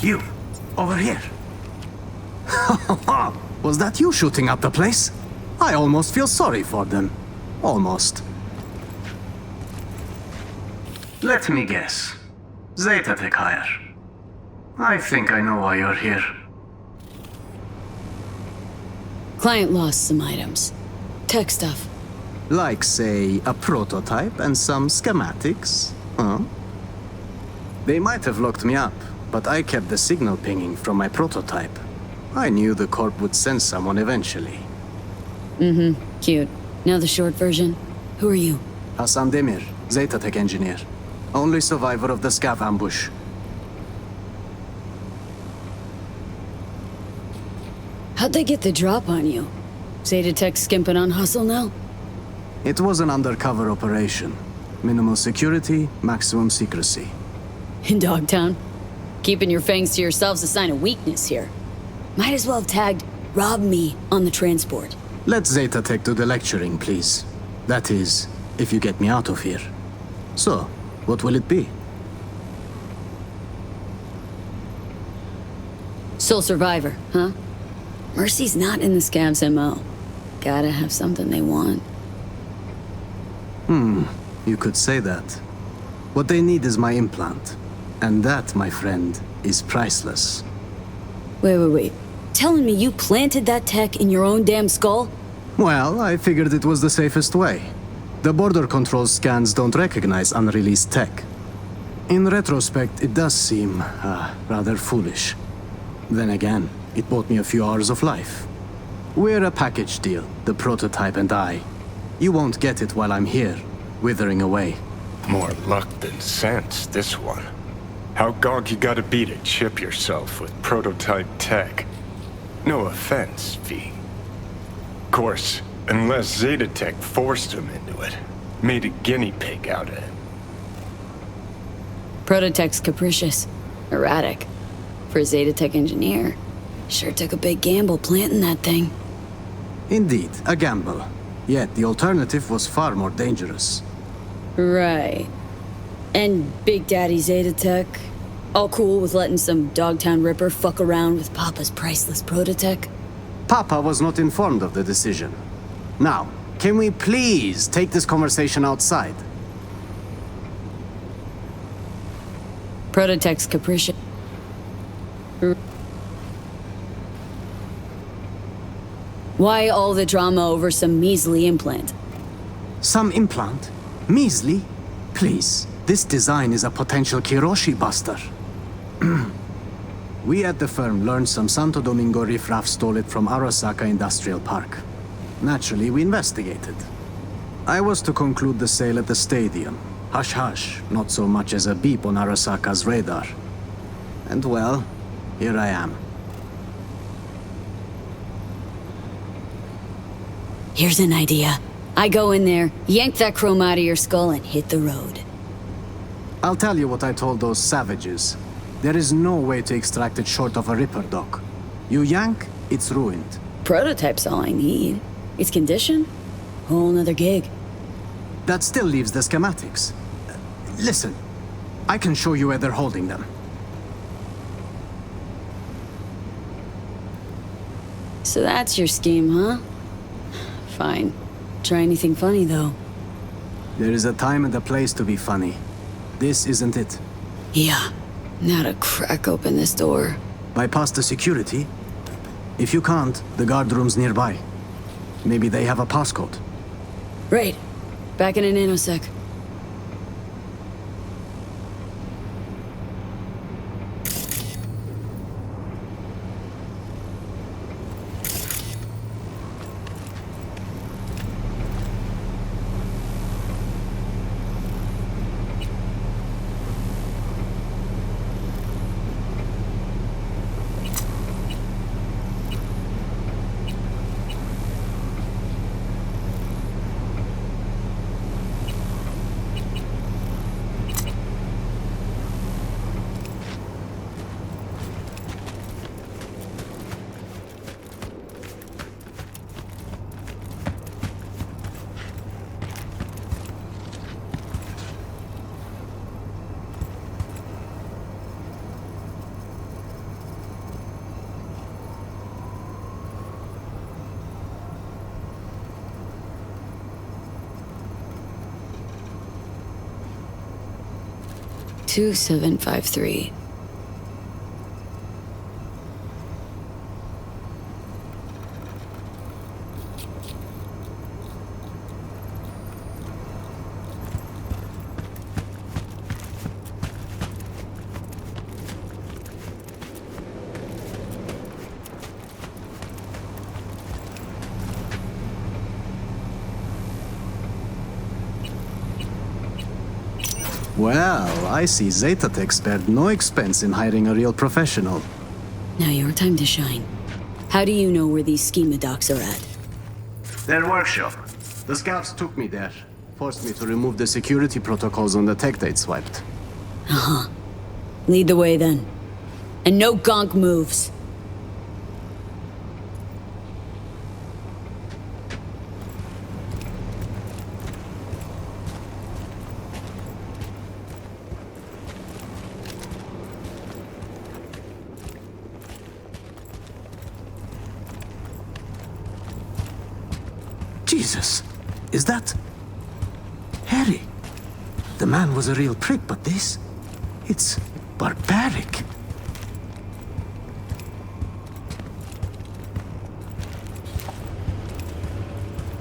You, over here. Was that you shooting up the place? I almost feel sorry for them. Almost. Let me guess. Zeta Tech hire. I think I know why you're here. Client lost some items. Tech stuff. Like, say, a prototype and some schematics, huh? They might have locked me up, but I kept the signal pinging from my prototype. I knew the Corp would send someone eventually. Mm-hmm. Cute. Now the short version. Who are you? Hassan Demir, Zeta Tech engineer. Only survivor of the scav ambush. How'd they get the drop on you? Zeta Tech skimping on hustle now? It was an undercover operation. Minimal security, maximum secrecy. In Dogtown? Keeping your fangs to yourselves a sign of weakness here. Might as well have tagged "Rob me" on the transport. Let Zeta Tech do the lecturing, please. That is, if you get me out of here. So, what will it be? Sole survivor, huh? Mercy's not in the scavs MO. Gotta have something they want. You could say that. What they need is my implant. And that, my friend, is priceless. Wait. Telling me you planted that tech in your own damn skull? Well, I figured it was the safest way. The border control scans don't recognize unreleased tech. In retrospect, it does seem, rather foolish. Then again, it bought me a few hours of life. We're a package deal, the prototype and I. You won't get it while I'm here, withering away. More luck than sense, this one. How gog you gotta be to chip yourself with prototype tech? No offense, V. Of course, unless Zeta Tech forced him into it. Made a guinea pig out of him. Prototech's capricious. Erratic. For a Zeta Tech engineer. Sure took a big gamble planting that thing. Indeed, a gamble. Yet the alternative was far more dangerous. Right. And Big Daddy Zeta Tech? All cool with letting some Dogtown Ripper fuck around with Papa's priceless prototech? Papa was not informed of the decision. Now, can we please take this conversation outside? Prototech's capricious. Why all the drama over some measly implant? Some implant? Measly? Please, this design is a potential Kiroshi buster. We at the firm learned some Santo Domingo riffraff stole it from Arasaka Industrial Park. Naturally, we investigated. I was to conclude the sale at the stadium. Hush-hush, not so much as a beep on Arasaka's radar. And well, here I am. Here's an idea. I go in there, yank that chrome out of your skull, and hit the road. I'll tell you what I told those savages. There is no way to extract it short of a Ripper, Doc. You yank, it's ruined. Prototype's all I need. Its condition? Whole nother gig. That still leaves the schematics. Listen, I can show you where they're holding them. So that's your scheme, huh? Fine. Try anything funny, though. There is a time and a place to be funny. This isn't it. Yeah. Now to crack open this door. Bypass the security? If you can't, the guard room's nearby. Maybe they have a passcode. Right. Back in a nanosec. 2753. Well, I see Zeta Tech spared no expense in hiring a real professional. Now your time to shine. How do you know where these schema docs are at? Their workshop. The scouts took me there. Forced me to remove the security protocols on the tech they'd swiped. Uh-huh. Lead the way then. And no gonk moves. Jesus, is that... Harry? The man was a real prick, but this... It's barbaric.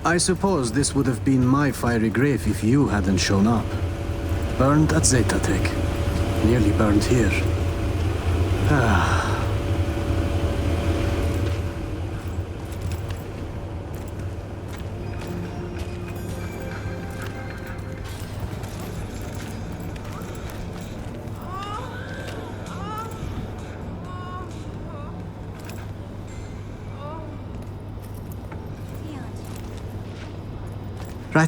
I suppose this would have been my fiery grave if you hadn't shown up. Burned at Zeta Tech. Nearly burned here. Ah...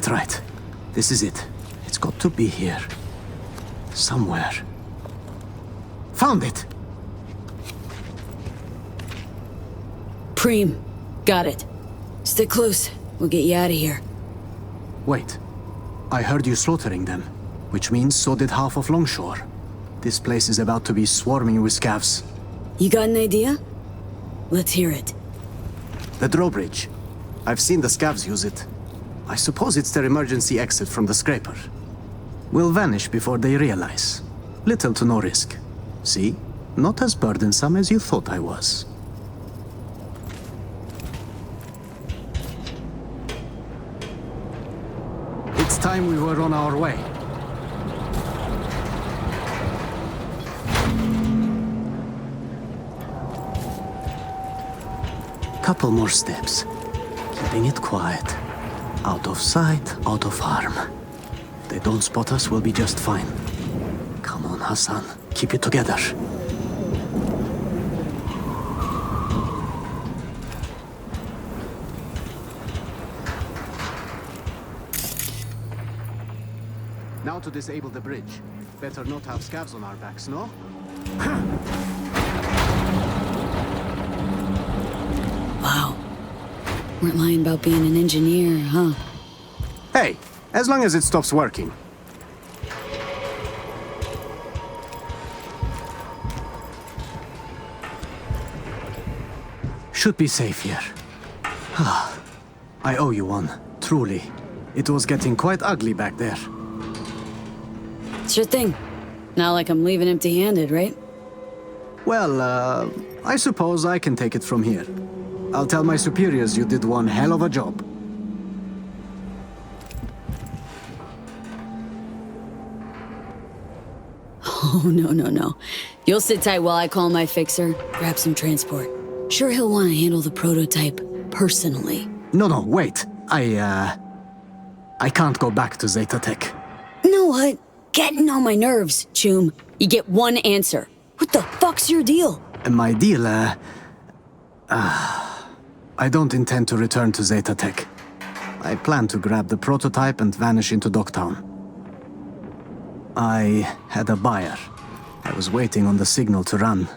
Right. This is it. It's got to be here. Somewhere. Found it! Preem. Got it. Stick close. We'll get you out of here. Wait. I heard you slaughtering them, which means so did half of Longshore. This place is about to be swarming with scavs. You got an idea? Let's hear it. The drawbridge. I've seen the scavs use it. I suppose it's their emergency exit from the scraper. We'll vanish before they realize. Little to no risk. See? Not as burdensome as you thought I was. It's time we were on our way. Couple more steps. Keeping it quiet. Out of sight, out of harm. If they don't spot us, we'll be just fine. Come on, Hassan. Keep it together. Now to disable the bridge. Better not have scavs on our backs, no? Wow. Weren't lying about being an engineer, huh? Hey, as long as it stops working. Should be safe here. I owe you one, truly. It was getting quite ugly back there. Sure thing. Not like I'm leaving empty-handed, right? Well, I suppose I can take it from here. I'll tell my superiors you did one hell of a job. Oh, no. You'll sit tight while I call my fixer, grab some transport. Sure he'll want to handle the prototype personally. No, wait. I can't go back to Zeta Tech. You know what? Getting on my nerves, Choom. You get one answer. What the fuck's your deal? My deal, I don't intend to return to Zeta Tech. I plan to grab the prototype and vanish into Dogtown. I had a buyer. I was waiting on the signal to run.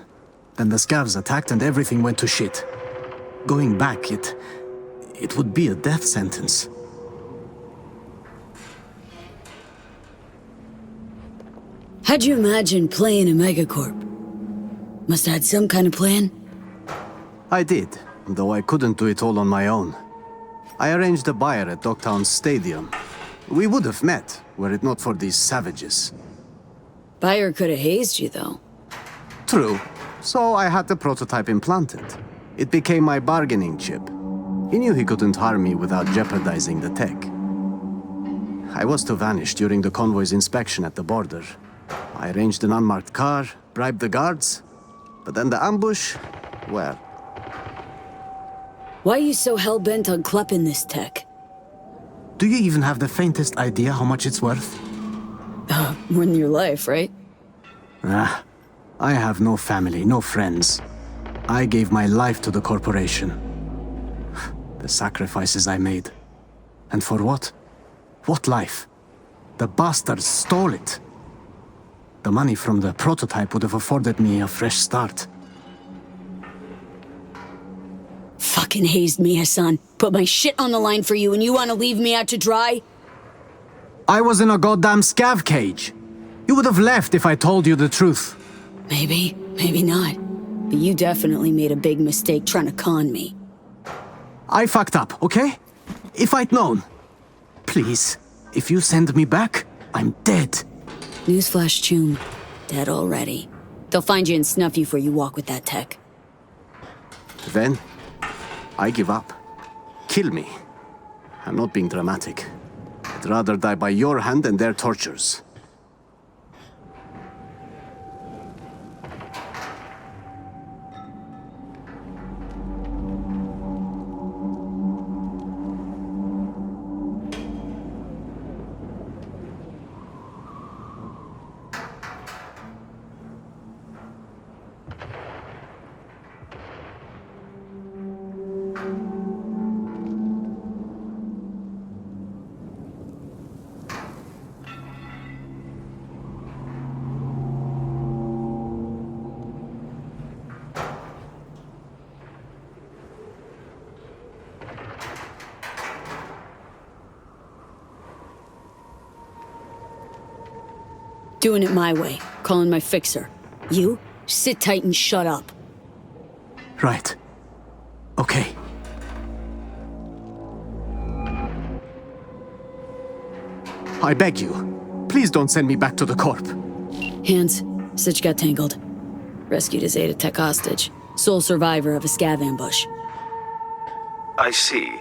Then the scavs attacked and everything went to shit. Going back, it would be a death sentence. How'd you imagine playing a megacorp? Must have had some kind of plan? I did, though I couldn't do it all on my own. I arranged a buyer at Dogtown's stadium. We would have met, were it not for these savages. Buyer could have hazed you, though. True. So I had the prototype implanted. It became my bargaining chip. He knew he couldn't harm me without jeopardizing the tech. I was to vanish during the convoy's inspection at the border. I arranged an unmarked car, bribed the guards, but then the ambush, well... Why are you so hell-bent on klepping this tech? Do you even have the faintest idea how much it's worth? More than your life, right? I have no family, no friends. I gave my life to the corporation. The sacrifices I made. And for what? What life? The bastards stole it. The money from the prototype would have afforded me a fresh start. Fucking hazed me, Hassan. Put my shit on the line for you and you want to leave me out to dry? I was in a goddamn scav cage. You would have left if I told you the truth. Maybe, maybe not. But you definitely made a big mistake trying to con me. I fucked up, okay? If I'd known. Please, if you send me back, I'm dead. Newsflash, Choom. Dead already. They'll find you and snuff you before you walk with that tech. Then, I give up. Kill me. I'm not being dramatic. I'd rather die by your hand than their tortures. Doing it my way, calling my fixer. You, sit tight and shut up. Right. Okay. I beg you, please don't send me back to the Corp. Hands, Sitch got tangled. Rescued his Zeta Tech hostage. Sole survivor of a scav ambush. I see.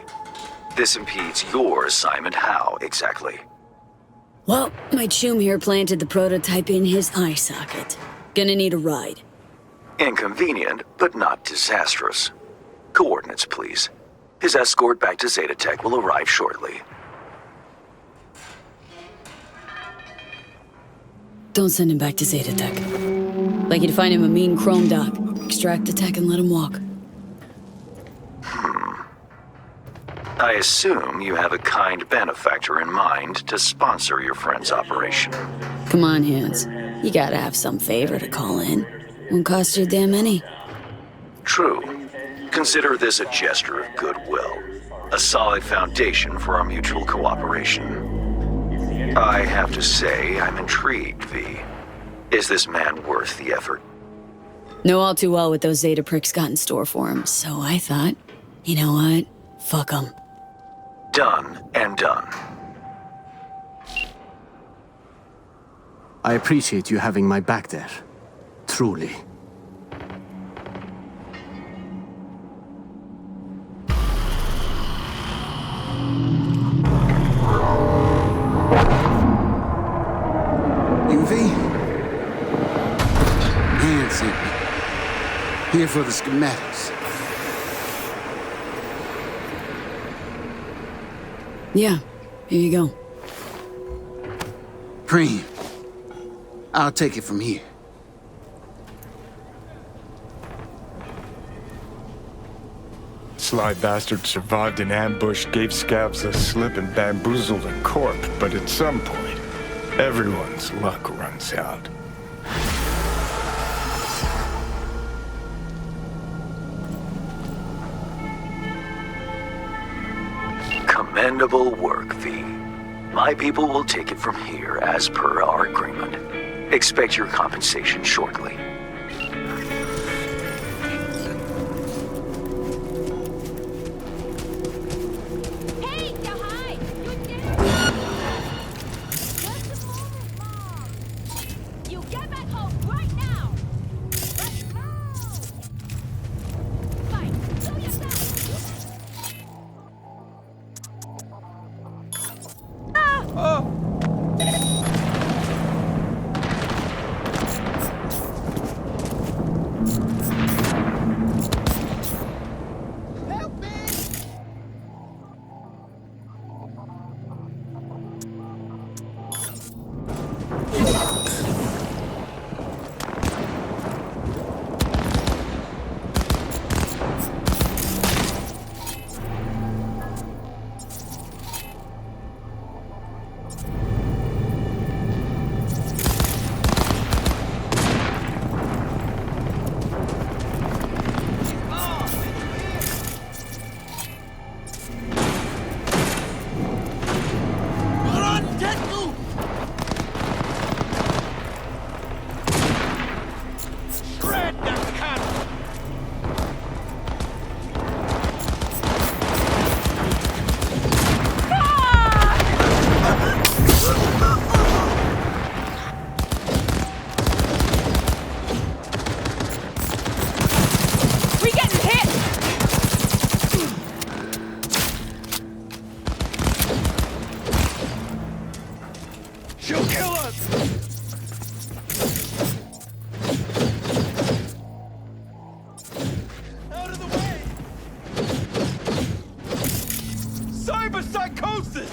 This impedes your assignment. How, exactly? Well, my Choom here planted the prototype in his eye socket. Gonna need a ride. Inconvenient, but not disastrous. Coordinates, please. His escort back to Zeta Tech will arrive shortly. Don't send him back to Zeta Tech. Like you to find him a mean chrome doc. Extract the tech and let him walk. I assume you have a kind benefactor in mind to sponsor your friend's operation. Come on, Hands. You gotta have some favor to call in. Won't cost you a damn any. True. Consider this a gesture of goodwill. A solid foundation for our mutual cooperation. I have to say, I'm intrigued, V. Is this man worth the effort? Know all too well what those Zeta pricks got in store for him, so I thought, you know what? Fuck them. Done and done. I appreciate you having my back there. Truly. UV? Hand sent me. Here for the schematics. Yeah, here you go. Preem. I'll take it from here. Sly bastard survived an ambush, gave scabs a slip and bamboozled a corp, but at some point, everyone's luck runs out. Commendable work, V. My people will take it from here as per our agreement. Expect your compensation shortly. Hey, Yahai! You Kill us! Out of the way! Cyber psychosis!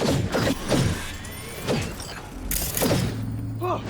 Oh.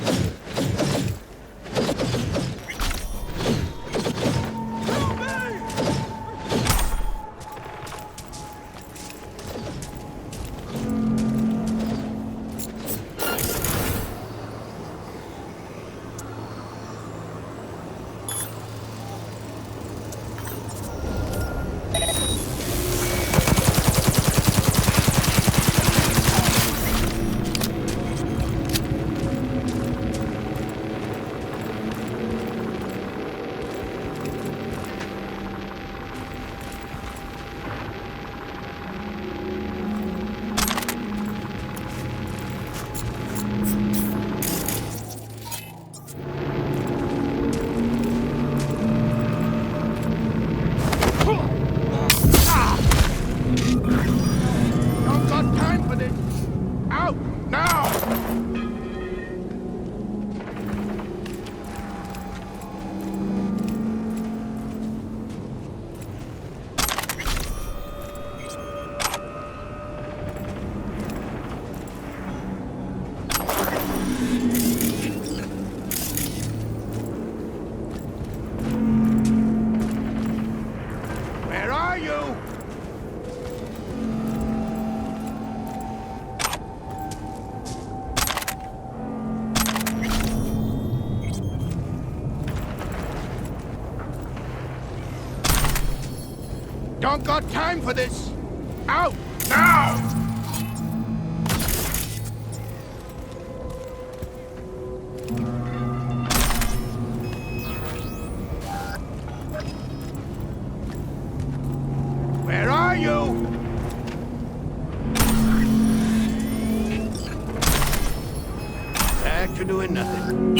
Don't got time for this! Out! Now! Where are you? Back to doing nothing.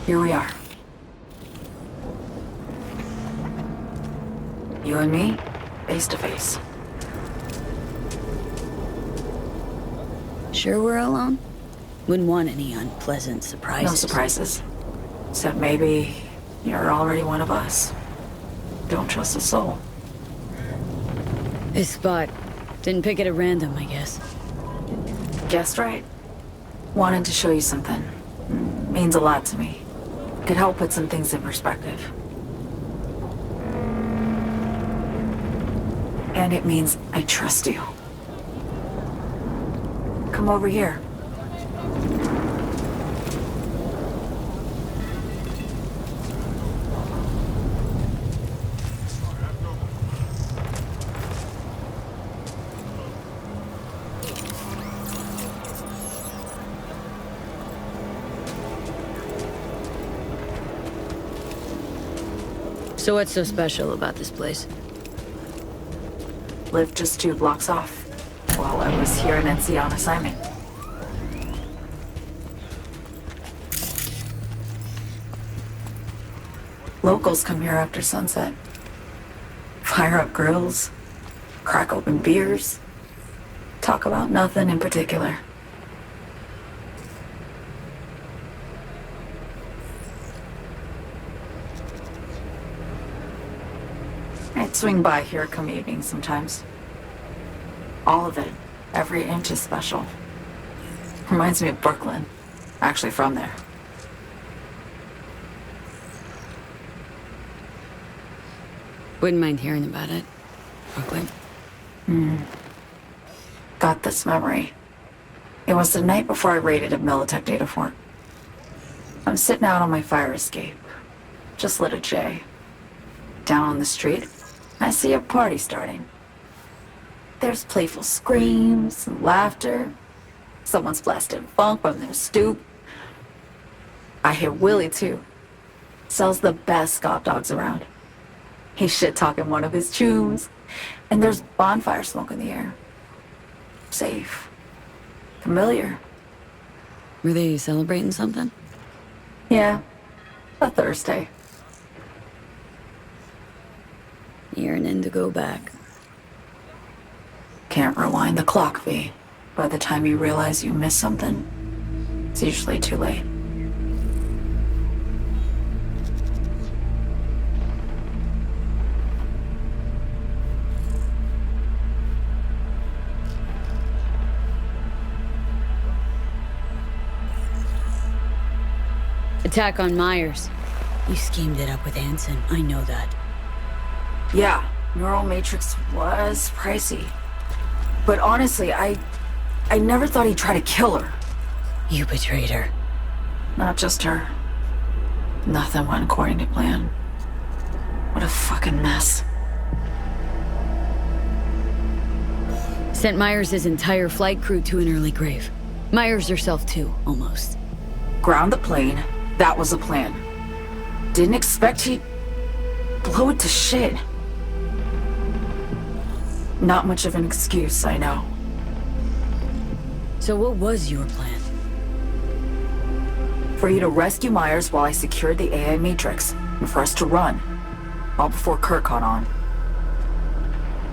Here we are. You and me, face to face. Sure we're alone? Wouldn't want any unpleasant surprises. No surprises. Except maybe you're already one of us. Don't trust a soul. This spot. Didn't pick it at random, I guess. Guessed right. Wanted to show you something. Means a lot to me. Could help put some things in perspective. And it means I trust you. Come over here. So what's so special about this place? Lived just 2 blocks off while I was here in NC on assignment. Locals come here after sunset. Fire up grills, crack open beers, talk about nothing in particular. I'd swing by here come evening sometimes. All of it, every inch is special. Reminds me of Brooklyn. Actually from there. Wouldn't mind hearing about it. Brooklyn. Got this memory. It was the night before I raided a Militech data fort. I'm sitting out on my fire escape. Just lit a J. Down on the street, I see a party starting. There's playful screams and laughter. Someone's blasting funk from their stoop. I hear Willie too. Sells the best scop dogs around. He's shit-talking one of his chooms. And there's bonfire smoke in the air. Safe. Familiar. Were they celebrating something? Yeah. A Thursday. Yearning to go back. Can't rewind the clock, V. By the time you realize you missed something, it's usually too late. Attack on Myers. You schemed it up with Hansen. I know that. Yeah, neural matrix was pricey. But honestly, I never thought he'd try to kill her. You betrayed her. Not just her. Nothing went according to plan. What a fucking mess. Sent Myers' entire flight crew to an early grave. Myers herself too, almost. Ground the plane. That was the plan. Didn't expect he'd blow it to shit. Not much of an excuse, I know. So what was your plan? For you to rescue Myers while I secured the AI Matrix, and for us to run, all before Kurt caught on.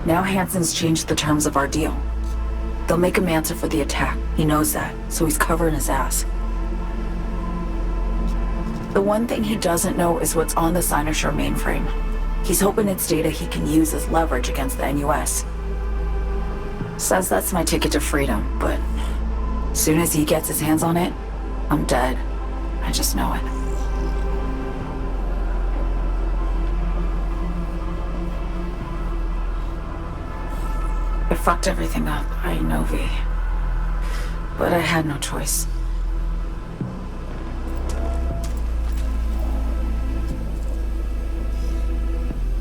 Now Hansen's changed the terms of our deal. They'll make him answer for the attack. He knows that, so he's covering his ass. The one thing he doesn't know is what's on the Cynosure mainframe. He's hoping it's data he can use as leverage against the NUS. Says that's my ticket to freedom, but as soon as he gets his hands on it, I'm dead. I just know it. I fucked everything up, I know, V. But I had no choice.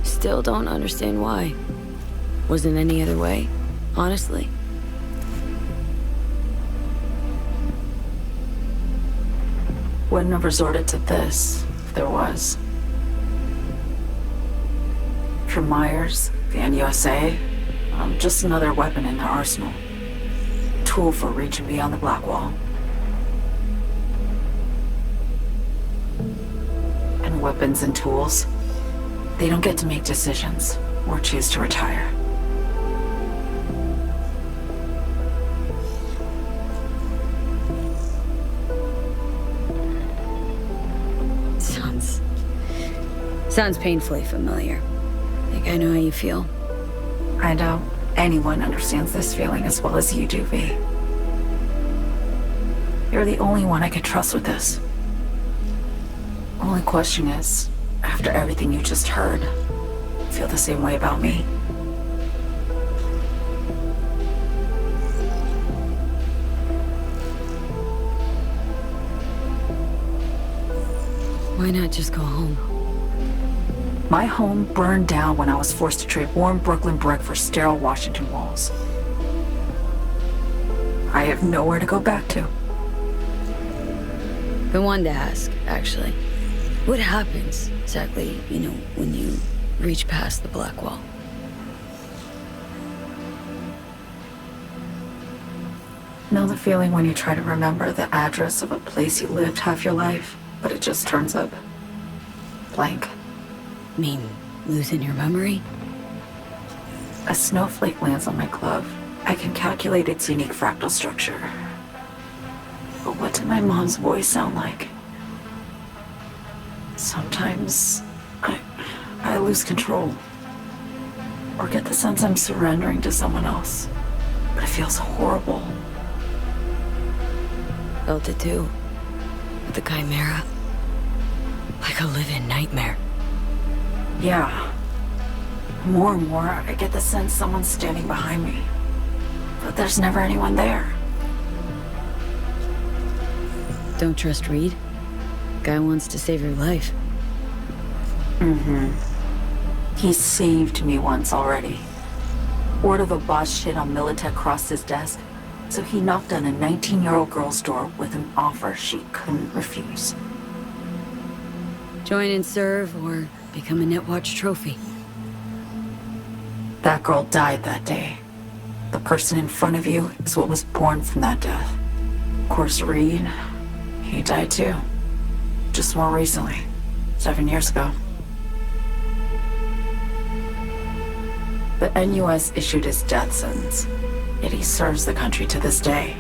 Still don't understand why. Wasn't any other way, honestly. Wouldn't have resorted to this if there was. For Myers, the NUSA, I'm just another weapon in their arsenal. Tool for reaching beyond the black wall. weapons and tools. They don't get to make decisions or choose to retire. Sounds painfully familiar. Think I know how you feel. I doubt anyone understands this feeling as well as you do, V. You're the only one I could trust with this. Only question is, after everything you just heard, feel the same way about me? Why not just go home? My home burned down when I was forced to trade warm Brooklyn brick for sterile Washington walls. I have nowhere to go back to. Been wanting to ask, actually. What happens exactly, when you reach past the black wall? Know the feeling when you try to remember the address of a place you lived half your life, but it just turns up blank? Mean losing your memory? A snowflake lands on my glove. I can calculate its unique fractal structure. But what did my mom's voice sound like? Sometimes I lose control. Or get the sense I'm surrendering to someone else. But it feels horrible. Felt it too. With the Chimera. Like a living nightmare. Yeah. More and more, I get the sense someone's standing behind me. But there's never anyone there. Don't trust Reed? Guy wants to save your life. Mm-hmm. He saved me once already. Word of a boss shit on Militech crossed his desk, so he knocked on a 19-year-old girl's door with an offer she couldn't refuse. Join and serve, or become a Netwatch trophy. That girl died that day. The person in front of you is what was born from that death. Of course, Reed, he died too. Just more recently. 7 years ago. The NUS issued his death sentence, yet he serves the country to this day,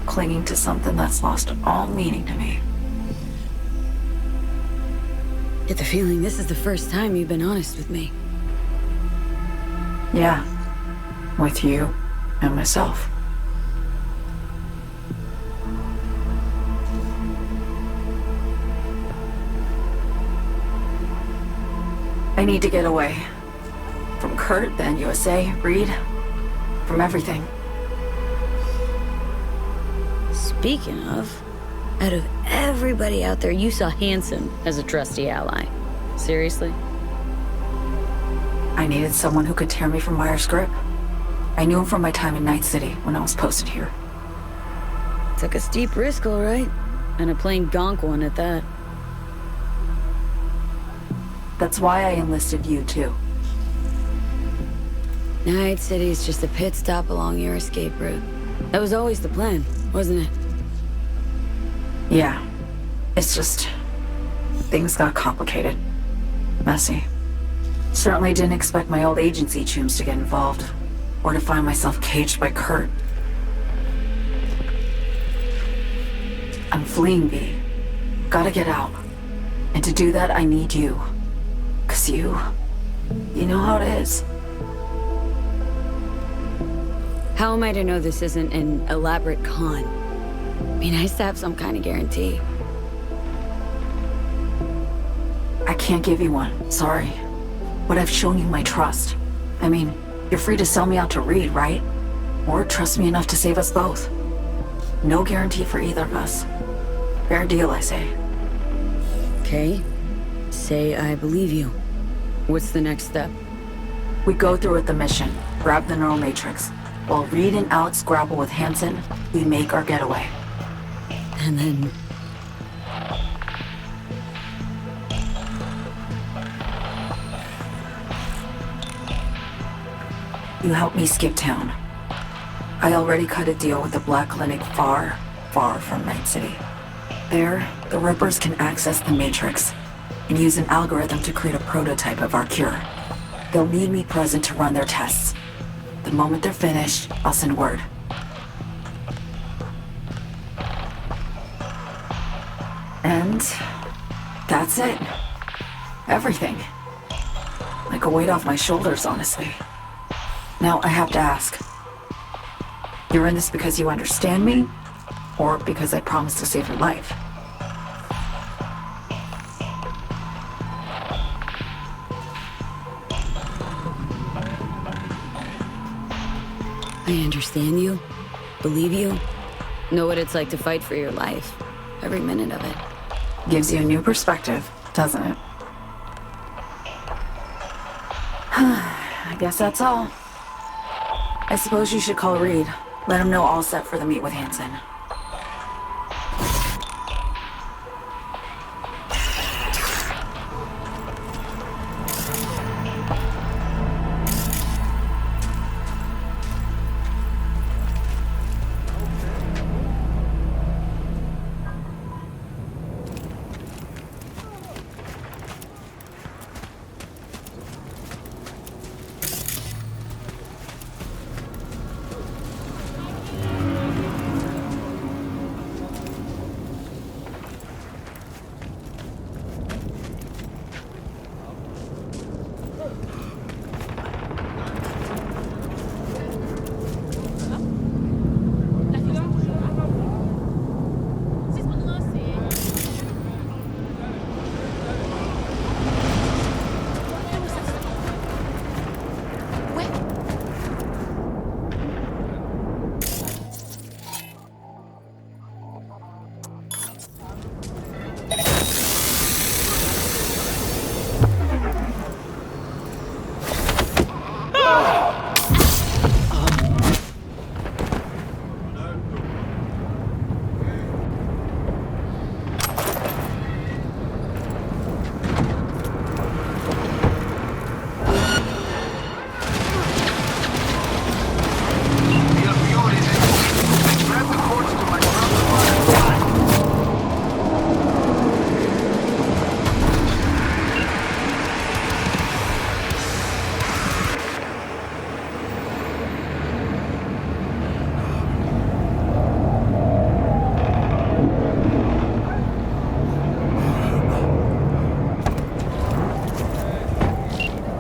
clinging to something that's lost all meaning to me. Get the feeling this is the first time you've been honest with me. Yeah. With you and myself. I need to get away. From Kurt, then USA, Reed. From everything. Speaking of, out of everybody out there, you saw Hansen as a trusty ally. Seriously? I needed someone who could tear me from Myers' grip. I knew him from my time in Night City when I was posted here. Took a steep risk, all right. And a plain gonk one at that. That's why I enlisted you, too. Night City's just a pit stop along your escape route. That was always the plan, wasn't it? Yeah. It's just... things got complicated. Messy. Certainly didn't expect my old agency chooms to get involved. Or to find myself caged by Kurt. I'm fleeing, V. Gotta get out. And to do that, I need you. 'Cause you know how it is. How am I to know this isn't an elaborate con? Be nice to have some kind of guarantee. I can't give you one, sorry. But I've shown you my trust. I mean, you're free to sell me out to Reed, right? Or trust me enough to save us both. No guarantee for either of us. Fair deal, I say. Okay. Say I believe you. What's the next step? We go through with the mission, grab the neural matrix. While Reed and Alex grapple with Hansen, we make our getaway. And then... you help me skip town. I already cut a deal with the Black Clinic far, far from Night City. There, the Rippers can access the Matrix, and use an algorithm to create a prototype of our cure. They'll need me present to run their tests. The moment they're finished, I'll send word. And that's it. Everything. Like a weight off my shoulders, honestly. Now I have to ask. You're in this because you understand me? Or because I promised to save your life? I understand you, believe you, know what it's like to fight for your life. Every minute of it. Gives you a new perspective, doesn't it? I guess that's all. I suppose you should call Reed. Let him know all set for the meet with Hansen.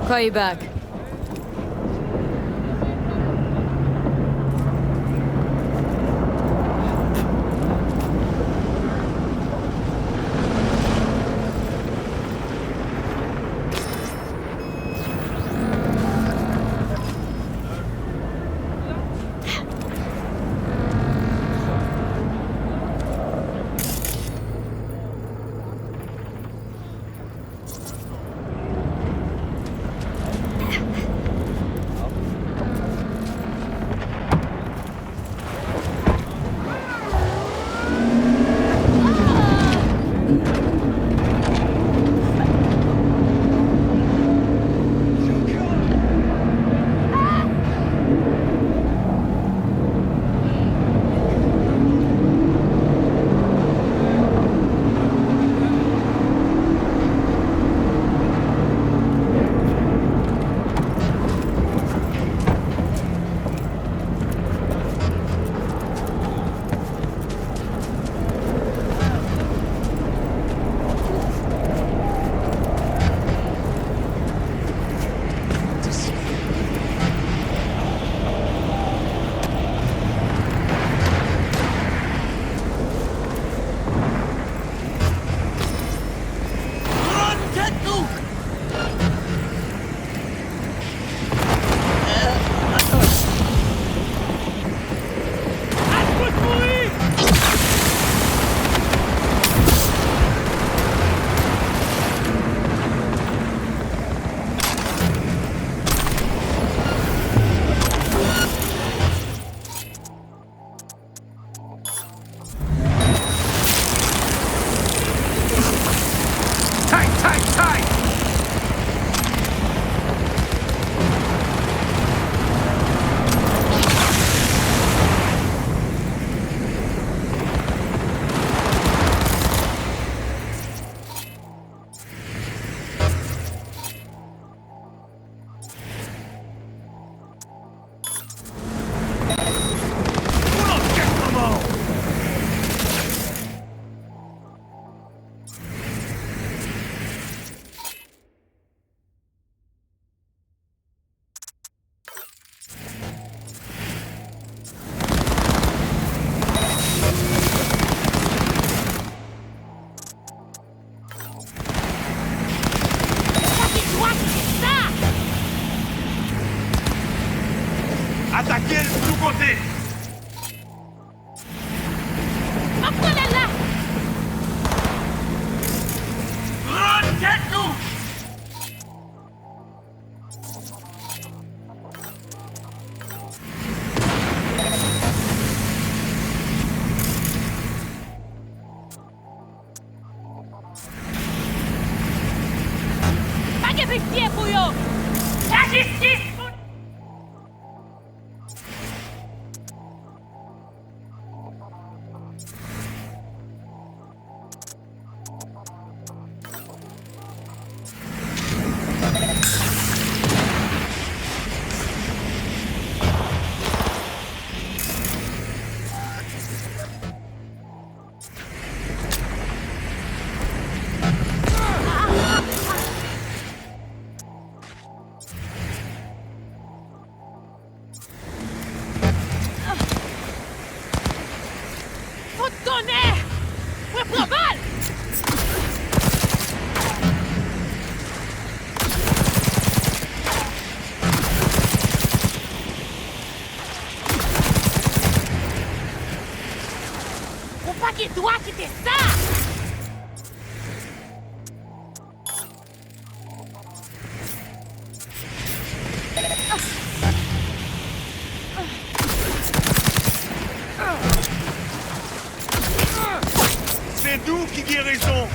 Call you back. Tight, tight, tight! côté! Après là! Run, tête-nous! Pas que pitié, Bouillon! La justice! Faut te donner! Ouais, pour balle! Faut pas qu'il doit quitter ça! C'est nous qui guérissons!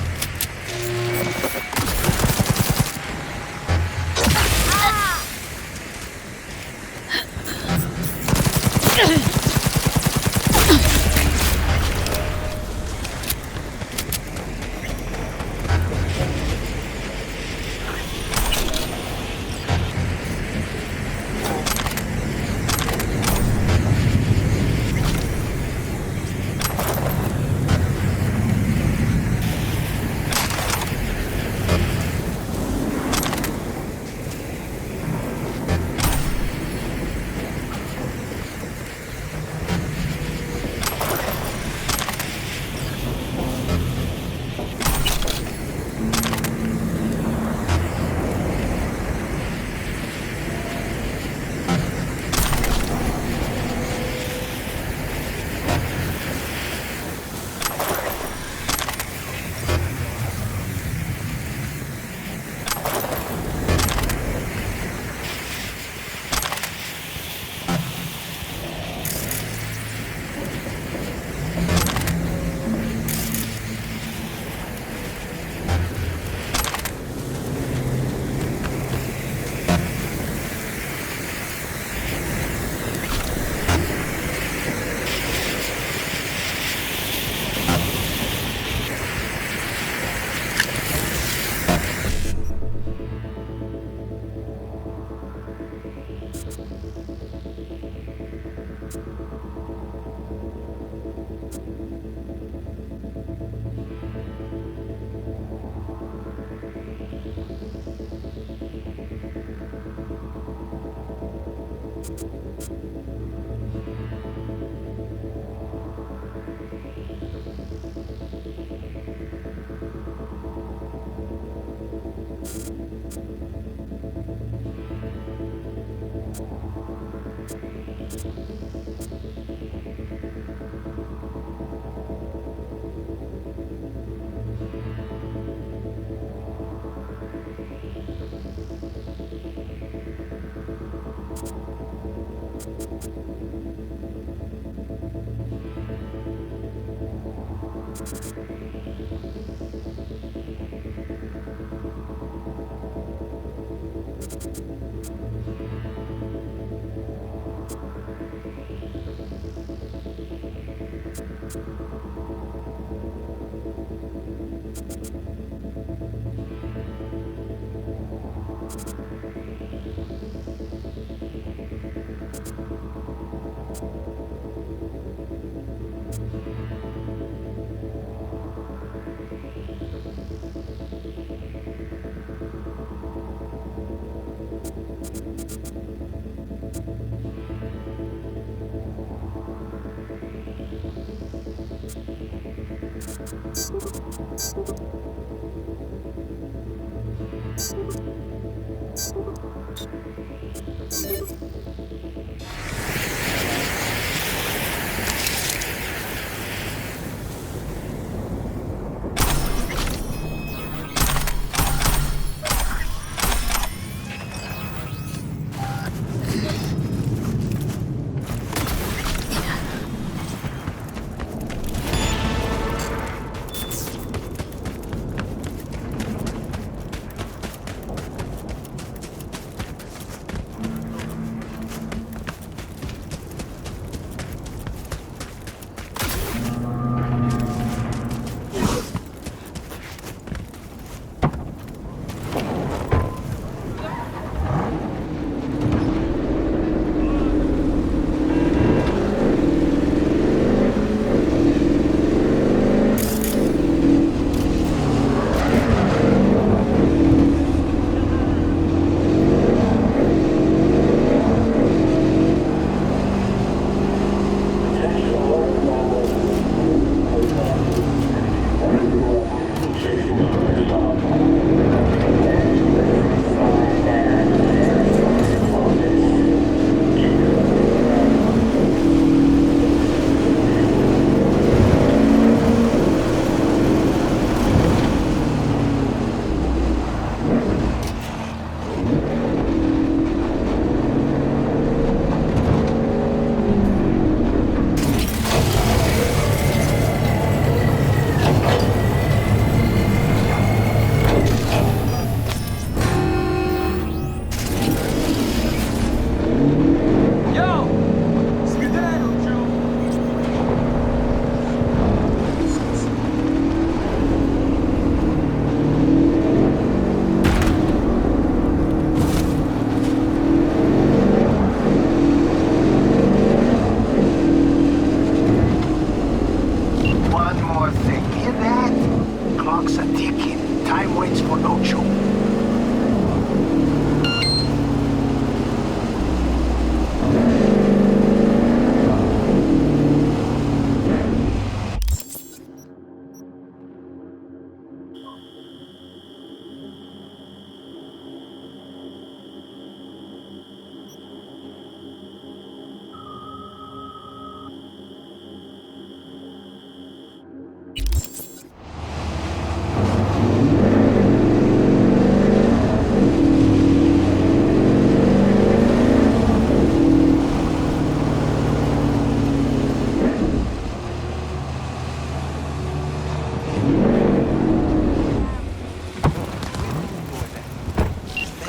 for Ocho.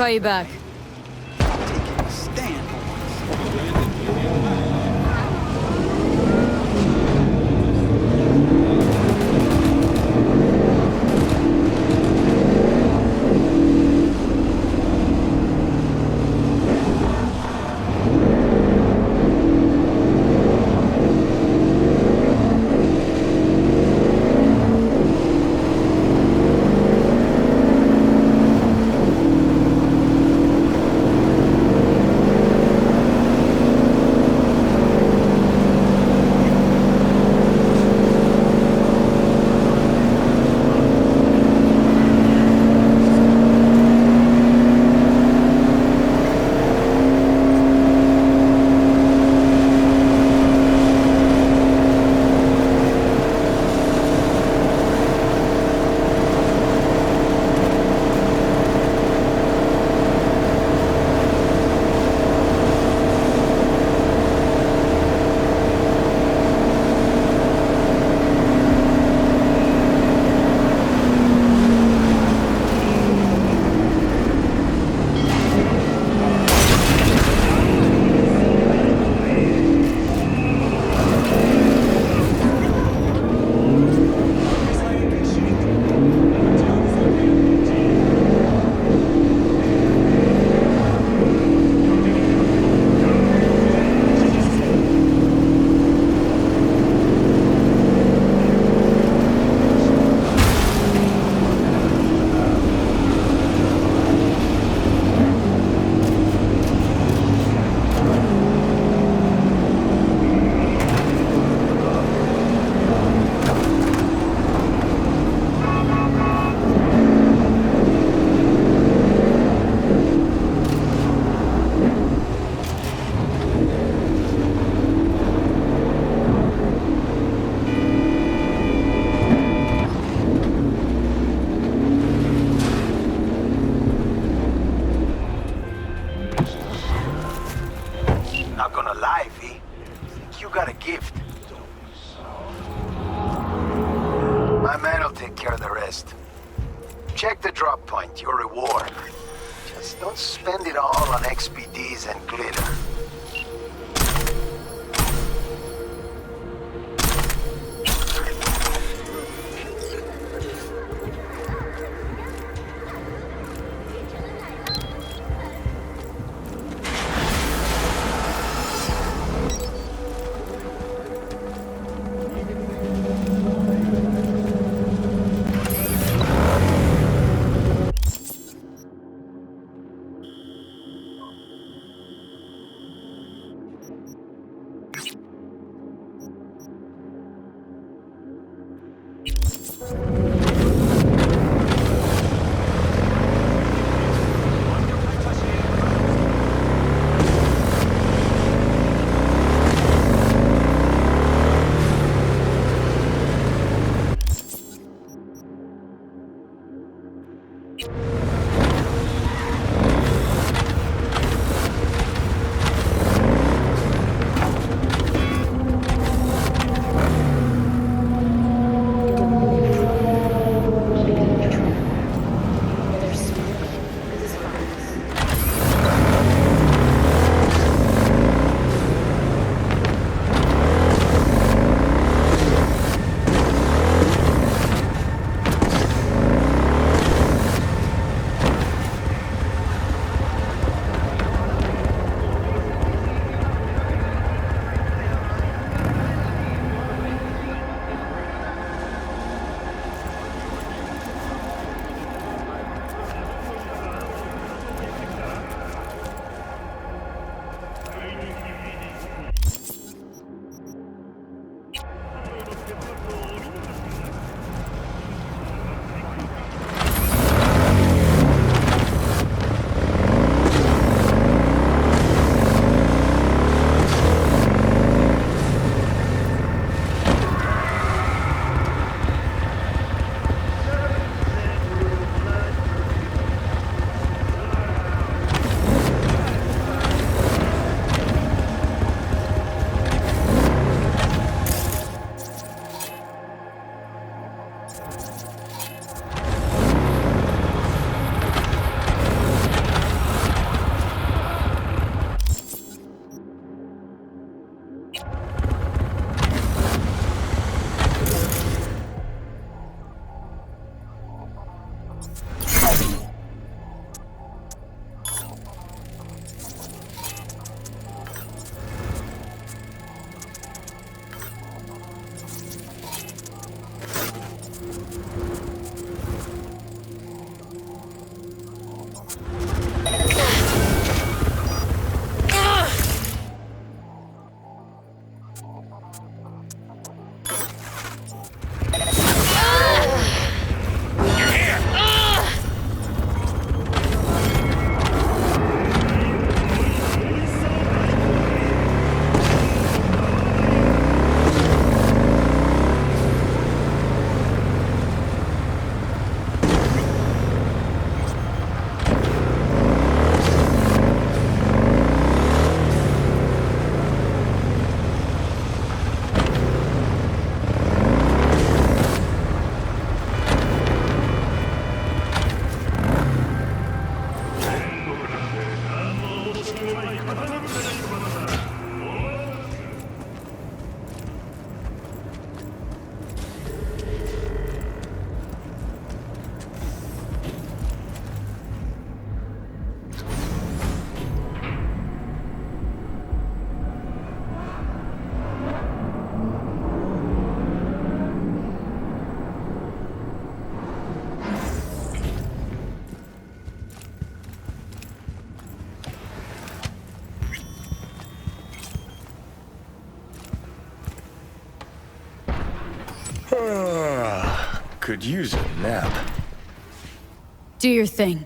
Call you back. Check the drop point, your reward. Just don't spend it all on XPDs and glitter. Could use a nap. Do your thing.